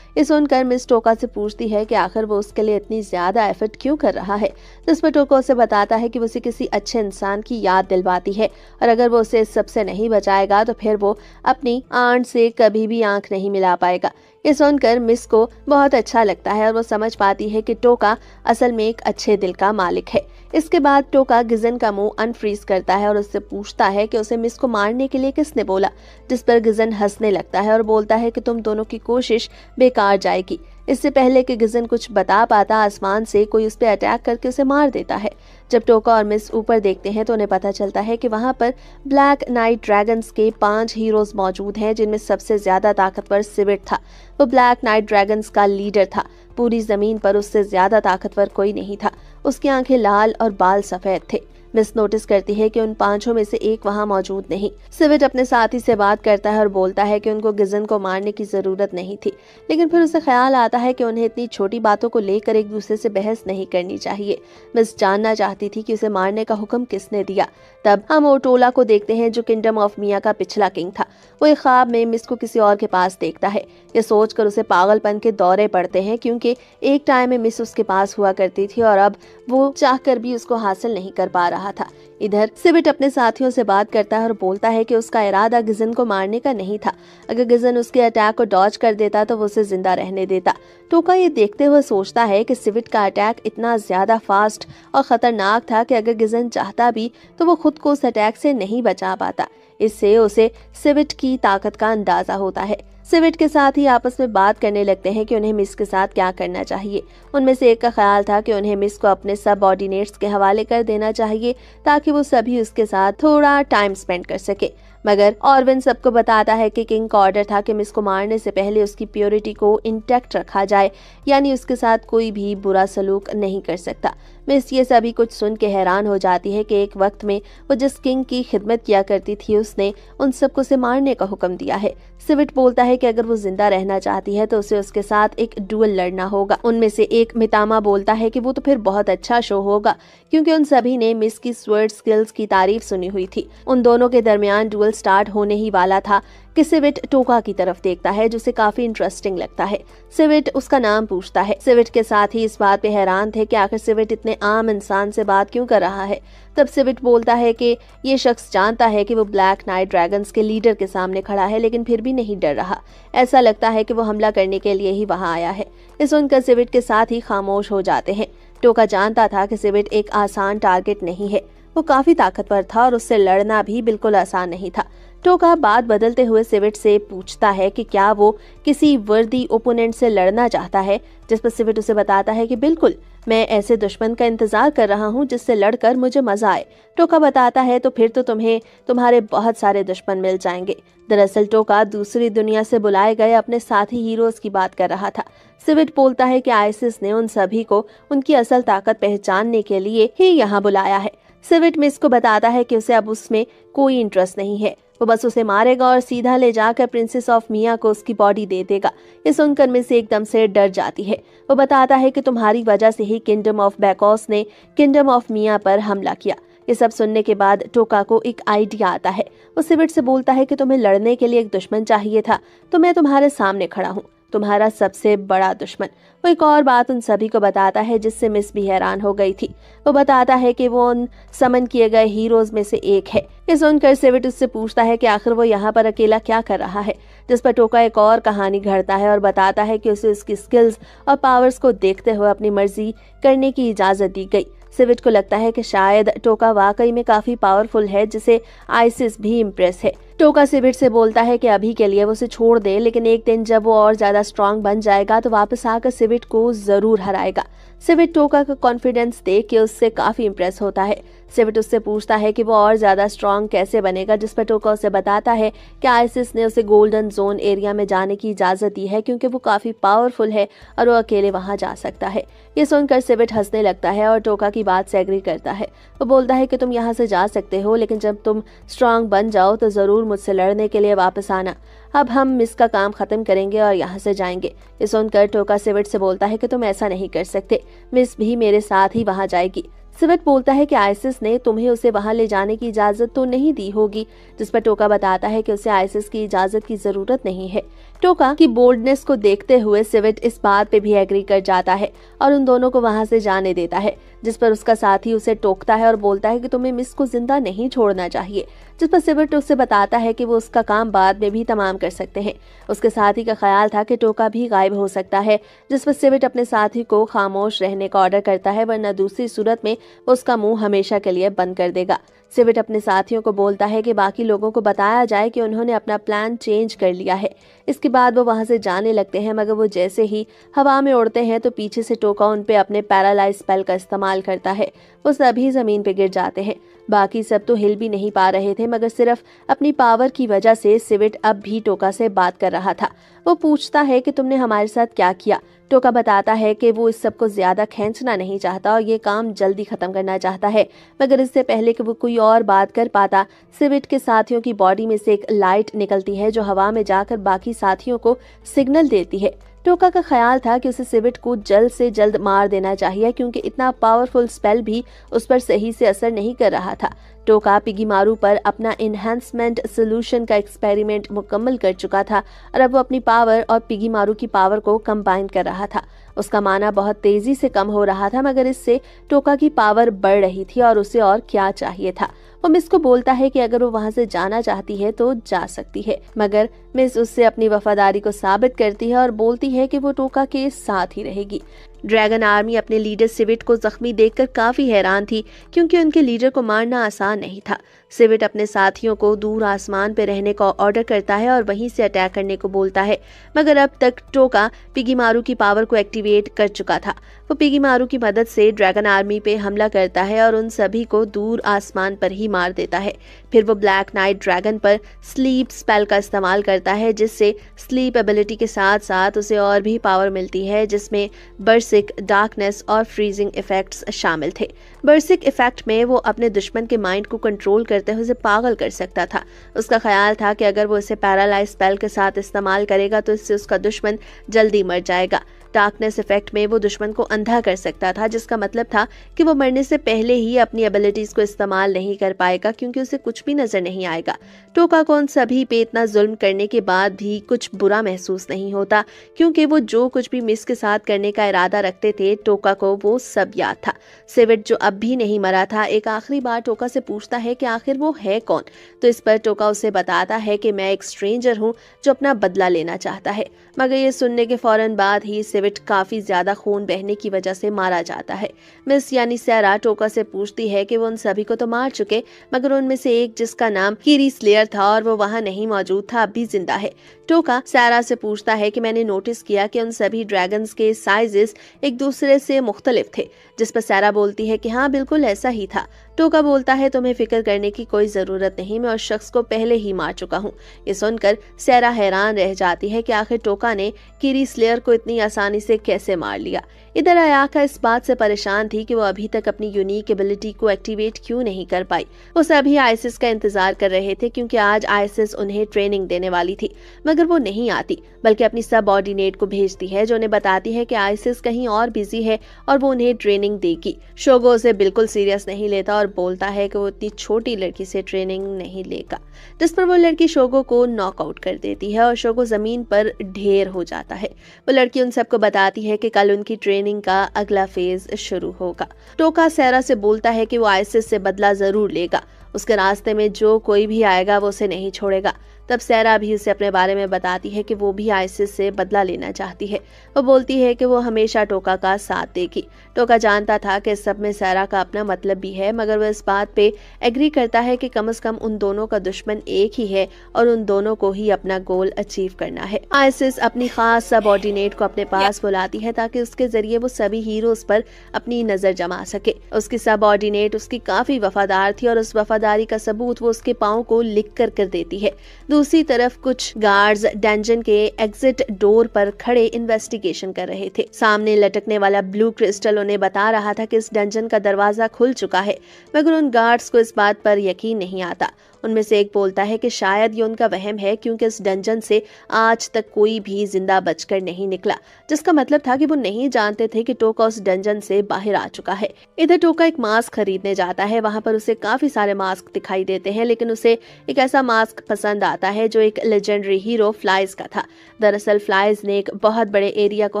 ये सुनकर मिस टोका से पूछती है कि आखिर वो उसके लिए इतनी ज्यादा एफर्ट क्यों कर रहा है, जिस पर टोका उसे बताता है कि वो उसे किसी अच्छे इंसान की याद दिलवाती है और अगर वो उसे इस सबसे नहीं बचाएगा तो फिर वो अपनी आंट से कभी भी आंख नहीं मिला पाएगा। ये सुनकर मिस को बहुत अच्छा लगता है और वो समझ पाती है कि टोका असल में एक अच्छे दिल का मालिक है। इसके बाद टोका गिजन का मुंह अनफ्रीज करता है और उससे पूछता है कि उसे मिस को मारने के लिए किसने बोला, जिस पर गिजन हंसने लगता है और बोलता है कि तुम दोनों की कोशिश बेकार जाएगी। इससे पहले कि गिजन कुछ बता पाता आसमान से कोई उस पर अटैक करके उसे मार देता है। जब टोका और मिस ऊपर देखते हैं तो उन्हें पता चलता है कि वहां पर ब्लैक नाइट ड्रैगन्स के 5 हीरोज मौजूद हैं जिनमें सबसे ज्यादा ताकतवर सिविट था। वो ब्लैक नाइट ड्रैगन्स का लीडर था। पूरी जमीन पर उससे ज्यादा ताकतवर कोई नहीं था। उसकी आंखें लाल और बाल सफेद थे। मिस नोटिस करती है कि उन पांचों में से एक वहाँ मौजूद नहीं। सिविट अपने साथी से बात करता है और बोलता है कि उनको गिजन को मारने की जरूरत नहीं थी, लेकिन फिर उसे ख्याल आता है कि उन्हें इतनी छोटी बातों को लेकर एक दूसरे से बहस नहीं करनी चाहिए। मिस जानना चाहती थी कि उसे मारने का हुक्म किसने दिया। तब हम ओटोला को देखते हैं, जो किंगडम ऑफ मिया का पिछला किंग था। वो एक ख्वाब में मिस को किसी और के पास देखता है। ये सोचकर उसे पागलपन के दौरे पड़ते हैं, क्योंकि एक टाइम में मिस उसके पास हुआ करती थी और अब वो चाहकर भी उसको हासिल नहीं कर पा रहा था। इधर सिविट अपने साथियों से बात करता है और बोलता है कि उसका इरादा गिजन को मारने का नहीं था। अगर गिजन उसके अटैक को डॉज कर देता तो वो उसे जिंदा रहने देता। टोका ये देखते हुए सोचता है कि सिविट का अटैक इतना ज्यादा फास्ट और खतरनाक था कि अगर गिजन चाहता भी तो वो खुद को उस अटैक से नहीं बचा पाता। इससे उसे सिविट की ताकत का अंदाजा होता है। सिविट के साथ ही आपस में बात करने लगते हैं कि उन्हें मिस के साथ क्या करना चाहिए। उनमें से एक का ख्याल था कि उन्हें मिस को अपने सबऑर्डिनेट्स के हवाले कर देना चाहिए, ताकि वो सभी उसके साथ थोड़ा टाइम स्पेंड कर सके। मगर ऑरविन सबको बताता है कि किंग का ऑर्डर था कि मिस को मारने से पहले उसकी प्योरिटी को इंटैक्ट रखा जाए, यानी उसके साथ कोई भी बुरा सलूक नहीं कर सकता। मिस ये सभी कुछ सुन के हैरान हो जाती है कि एक वक्त में वो जिस किंग की खिदमत किया करती थी, उसने उन सबको उसे मारने का हुक्म दिया है। सिविट बोलता है कि अगर वो जिंदा रहना चाहती है तो उसे उसके साथ एक डुएल लड़ना होगा। उनमें से एक मितामा बोलता है कि वो तो फिर बहुत अच्छा शो होगा, क्योंकि उन सभी ने मिस की स्वर्ड स्किल्स की तारीफ सुनी हुई थी। उन दोनों के दरमियान डुएल स्टार्ट होने ही वाला था कि सिविट टोका की तरफ देखता है, जो उसे काफी इंटरेस्टिंग लगता है। सिविट उसका नाम पूछता है। सिविट के साथ ही इस बात पे हैरान थे कि आखिर सिविट इतने आम इंसान से बात क्यों कर रहा है। तब सिविट बोलता है कि ये शख्स जानता है कि वो ब्लैक नाइट ड्रैगन्स के लीडर के सामने खड़ा है, लेकिन फिर भी नहीं डर रहा। ऐसा लगता है कि वो हमला करने के लिए ही वहां आया है। ये सुनकर सिविट के साथ ही खामोश हो जाते हैं। टोका जानता था कि सिविट एक आसान टारगेट नहीं है। वो काफी ताकतवर था और उससे लड़ना भी बिल्कुल आसान नहीं था। टोका बात बदलते हुए सिविट से पूछता है कि क्या वो किसी वर्दी ओपोनेंट से लड़ना चाहता है, जिस पर सिविट उसे बताता है कि बिल्कुल, मैं ऐसे दुश्मन का इंतजार कर रहा हूँ जिससे लड़कर मुझे मजा आए। टोका बताता है तो फिर तो तुम्हें तुम्हारे बहुत सारे दुश्मन मिल जाएंगे। दरअसल टोका दूसरी दुनिया से बुलाए गए अपने साथी हीरोज की बात कर रहा था। सिविट बोलता है कि आइसिस ने उन सभी को उनकी असल ताकत पहचानने के लिए ही यहाँ बुलाया है। सिविट मिस को बताता है कि उसे अब उसमें कोई इंटरेस्ट नहीं है। वो बस उसे मारेगा और सीधा ले जाकर प्रिंसेस ऑफ मिया को उसकी बॉडी दे देगा। ये सुनकर मिस एकदम से डर जाती है। वो बताता है कि तुम्हारी वजह से ही किंगडम ऑफ बैकॉस ने किंगडम ऑफ मिया पर हमला किया। ये सब सुनने के बाद टोका को एक आइडिया आता है। वो सिविट से बोलता है कि तुम्हें लड़ने के लिए एक दुश्मन चाहिए था, तो मैं तुम्हारे सामने खड़ा हूँ, तुम्हारा सबसे बड़ा दुश्मन। वो एक और बात उन सभी को बताता है जिससे मिस भी हैरान हो गई थी। वो बताता है कि वो उन समन किए गए हीरोज में से एक है। ये सुनकर सिविट उससे पूछता है कि आखिर वो यहाँ पर अकेला क्या कर रहा है, जिस पर टोका एक और कहानी घड़ता है और बताता है कि उसे उसकी स्किल्स और पावर्स को देखते हुए अपनी मर्जी करने की इजाजत दी गई। सिविट को लगता है कि शायद टोका वाकई में काफी पावरफुल है, जिसे आइसिस भी इम्प्रेस है। टोका सिविट से बोलता है कि अभी के लिए वो उसे छोड़ दे, लेकिन एक दिन जब वो और ज्यादा स्ट्रांग बन जाएगा तो वापस आकर सिविट को जरूर हराएगा। सिविट टोका का कॉन्फिडेंस देख के उससे काफी इम्प्रेस होता है। सिविट उससे पूछता है कि वो और ज्यादा स्ट्रांग कैसे बनेगा, जिस पर टोका उसे बताता है कि आइसिस ने उसे गोल्डन जोन एरिया में जाने की इजाजत दी है, क्योंकि वो काफी पावरफुल है और वो अकेले वहां जा सकता है। ये सुनकर सिविट हंसने लगता है और टोका की बात से एग्री करता है। वो बोलता है कि तुम यहाँ से जा सकते हो, लेकिन जब तुम स्ट्रांग बन जाओ तो जरूर मुझसे लड़ने के लिए वापस आना। अब हम मिस का काम खत्म करेंगे और यहाँ से जाएंगे। ये सुनकर टोका सिविट से बोलता है कि तुम ऐसा नहीं कर सकते, मिस भी मेरे साथ ही वहां जाएगी। सिविट बोलता है कि आइसिस ने तुम्हें उसे वहां ले जाने की इजाजत तो नहीं दी होगी, जिस पर टोका बताता है कि उसे आइसिस की इजाजत की जरूरत नहीं है। टोका की बोल्डनेस को देखते हुए सिविट इस बात पे भी एग्री कर जाता है और उन दोनों को वहां से जाने देता है, जिस पर उसका साथी उसे टोकता है और बोलता है कि तुम्हें मिस को जिंदा नहीं छोड़ना चाहिए, जिस पर सिविट उससे बताता है कि वो उसका काम बाद में भी तमाम कर सकते हैं। उसके साथी का ख्याल था कि टोका भी गायब हो सकता है, जिस पर सिविट अपने साथी को खामोश रहने का ऑर्डर करता है, वरना दूसरी सूरत में उसका मुंह हमेशा के लिए बंद कर देगा। सिविट अपने साथियों को बोलता है कि बाकी लोगों को बताया जाए कि उन्होंने अपना प्लान चेंज कर लिया है। इसके बाद वो वहां से जाने लगते हैं, मगर वो जैसे ही हवा में उड़ते हैं तो पीछे से टोका उन पे अपने पैरालाइज स्पेल का इस्तेमाल करता है। वो सभी जमीन पे गिर जाते हैं। बाकी सब तो हिल भी नहीं पा रहे थे, मगर सिर्फ अपनी पावर की वजह से सिविट अब भी टोका से बात कर रहा था। वो पूछता है कि तुमने हमारे साथ क्या किया। टोका बताता है कि वो इस सब को ज्यादा खींचना नहीं चाहता और ये काम जल्दी खत्म करना चाहता है, मगर इससे पहले कि वो कोई और बात कर पाता, सिविट के साथियों की बॉडी में से एक लाइट निकलती है जो हवा में जाकर बाकी साथियों को सिग्नल देती है। टोका का ख्याल था कि उसे सिविट को जल्द से जल्द मार देना चाहिए, क्योंकि इतना पावरफुल स्पेल भी उस पर सही से असर नहीं कर रहा था। टोका पिगीमारू पर अपना इन्हांसमेंट सोल्यूशन का एक्सपेरिमेंट मुकम्मल कर चुका था और अब वो अपनी पावर और पिगीमारू की पावर को कंबाइन कर रहा था। उसका माना बहुत तेजी से कम हो रहा था, मगर इससे टोका की पावर बढ़ रही थी और उसे और क्या चाहिए था। वो मिस को बोलता है कि अगर वो वहां से जाना चाहती है तो जा सकती है, मगर मिस उससे अपनी वफादारी को साबित करती है और बोलती है कि वो टोका के साथ ही रहेगी। ड्रैगन आर्मी अपने लीडर सिविट को जख्मी देखकर काफी हैरान थी, क्योंकि उनके लीडर को मारना आसान नहीं था। सिविट अपने साथियों को दूर आसमान पर रहने का ऑर्डर करता है और वहीं से अटैक करने को बोलता है, मगर अब तक टोका पिगीमारू की पावर को एक्टिवेट कर चुका था। वो पिगीमारू की मदद से ड्रैगन आर्मी पे हमला करता है और उन सभी को दूर आसमान पर ही मार देता है। फिर वो ब्लैक नाइट ड्रैगन पर स्लीप स्पेल का इस्तेमाल करता है, जिससे स्लीप एबिलिटी के साथ साथ उसे और भी पावर मिलती है, जिसमें बर्सिक, डार्कनेस और फ्रीजिंग इफेक्ट्स शामिल थे। बर्सिक इफेक्ट में वो अपने दुश्मन के माइंड को कंट्रोल करते हुए उसे पागल कर सकता था। उसका ख्याल था कि अगर वो इसे पैरालाइज स्पेल के साथ इस्तेमाल करेगा तो इससे उसका दुश्मन जल्दी मर जाएगा। डार्कनेस इफेक्ट में वो दुश्मन को अंधा कर सकता था, जिसका मतलब था कि वो मरने से पहले ही अपनी एबिलिटीज को इस्तेमाल नहीं कर पाएगा, क्योंकि उसे कुछ भी नजर नहीं आएगा। टोका को उन सभी पे इतना जुल्म करने के बाद भी कुछ बुरा महसूस नहीं होता, क्योंकि वो जो कुछ भी मिस के साथ करने का इरादा रखते थे, टोका को वो सब याद था। सिविट जो अब भी नहीं मरा था, एक आखिरी बार टोका से पूछता है कि आखिर वो है कौन। तो इस पर टोका उसे बताता है कि मैं एक स्ट्रेंजर हूँ जो अपना बदला लेना चाहता है, मगर ये सुनने के फौरन बाद ही सिविट काफी ज्यादा खून बहने की वजह से मारा जाता है। मिस यानी सैरा टोका से पूछती है कि वो उन सभी को तो मार चुके, मगर उनमें से एक जिसका नाम कीरी स्लेयर था और वो वहां नहीं मौजूद था, अब भी जिंदा है। टोका सैरा से पूछता है कि मैंने नोटिस किया कि उन सभी ड्रैगन्स के साइजेस एक दूसरे से मुख्तलिफ थे, जिस पर सैरा बोलती है कि हाँ बिल्कुल ऐसा ही था। टोका बोलता है तुम्हें फिक्र करने की कोई जरूरत नहीं, मैं उस शख्स को पहले ही मार चुका हूँ। ये सुनकर सैरा हैरान रह जाती है कि आखिर टोका ने कीरी स्लेयर को इतनी आसानी से कैसे मार लिया। इधर अयाका इस बात से परेशान थी कि वो अभी तक अपनी यूनिक एबिलिटी को एक्टिवेट क्यों नहीं कर पाई। वो सभी आइसिस का इंतजार कर रहे थे, क्योंकि आज आइसिस उन्हें ट्रेनिंग देने वाली थी, मगर वो नहीं आती, बल्कि अपनी सब ऑर्डिनेट को भेजती है, जो उन्हें बताती है कि आइसिस कहीं और बिजी है और वो उन्हें ट्रेनिंग देगी। शोगो उसे बिल्कुल सीरियस नहीं लेता और बोलता है कि वो इतनी छोटी लड़की से ट्रेनिंग नहीं लेगा, जिस पर वो लड़की शोगो को नॉकआउट कर देती है और शोगो जमीन पर ढेर हो जाता है। वो लड़की उन सबको बताती है कि कल उनकी ट्रेनिंग का अगला फेज शुरू होगा। टोका सैरा से बोलता है कि वो आइसिस से बदला जरूर लेगा, उसके रास्ते में जो कोई भी आएगा वो उसे नहीं छोड़ेगा। तब सैरा भी उसे अपने बारे में बताती है कि वो भी आइसिस से बदला लेना चाहती है। वो बोलती है कि वो हमेशा टोका का साथ देगी। टोका जानता था कि इस सब में सैरा का अपना मतलब भी है, मगर वो इस बात पे एग्री करता है कि कम से कम उन दोनों का दुश्मन एक ही है और उन दोनों को ही अपना गोल अचीव करना है। आइसिस अपनी खास सब ऑर्डिनेट को अपने पास बुलाती है ताकि उसके जरिए वो सभी हीरोज पर अपनी नजर जमा सके। उसकी सब ऑर्डिनेट उसकी काफी वफादार थी और उस वफादारी का सबूत वो उसके पाँव को लिख कर देती है। दूसरी तरफ कुछ गार्ड्स डंजन के एग्जिट डोर पर खड़े इन्वेस्टिगेशन कर रहे थे। सामने लटकने वाला ब्लू क्रिस्टल उन्हें बता रहा था कि इस डंजन का दरवाजा खुल चुका है, मगर उन गार्ड्स को इस बात पर यकीन नहीं आता। उनमें से एक बोलता है कि शायद ये उनका वहम है, क्योंकि इस डंजन से आज तक कोई भी जिंदा बचकर नहीं निकला, जिसका मतलब था कि वो नहीं जानते थे कि टोका उस डंजन से बाहर आ चुका है। इधर टोका एक मास्क खरीदने जाता है। वहां पर उसे काफी सारे मास्क दिखाई देते हैं, लेकिन उसे एक ऐसा मास्क पसंद आता है जो एक लेजेंडरी हीरो फ्लाइज का था। दरअसल फ्लाइज ने एक बहुत बड़े एरिया को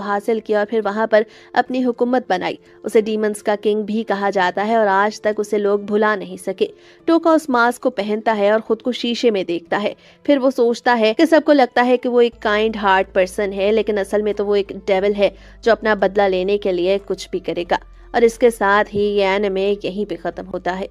हासिल किया और फिर वहां पर अपनी हुकूमत बनाई। उसे डीमंस का किंग भी कहा जाता है और आज तक उसे लोग भुला नहीं सके। टोका उस मास्क को पहनता है और खुद को शीशे में देखता है। फिर वो सोचता है कि सबको लगता है कि वो एक काइंड हार्ट पर्सन है, लेकिन असल में तो वो एक डेविल है जो अपना बदला लेने के लिए कुछ भी करेगा। और इसके साथ ही ये एनिमे यहीं पे खत्म होता है।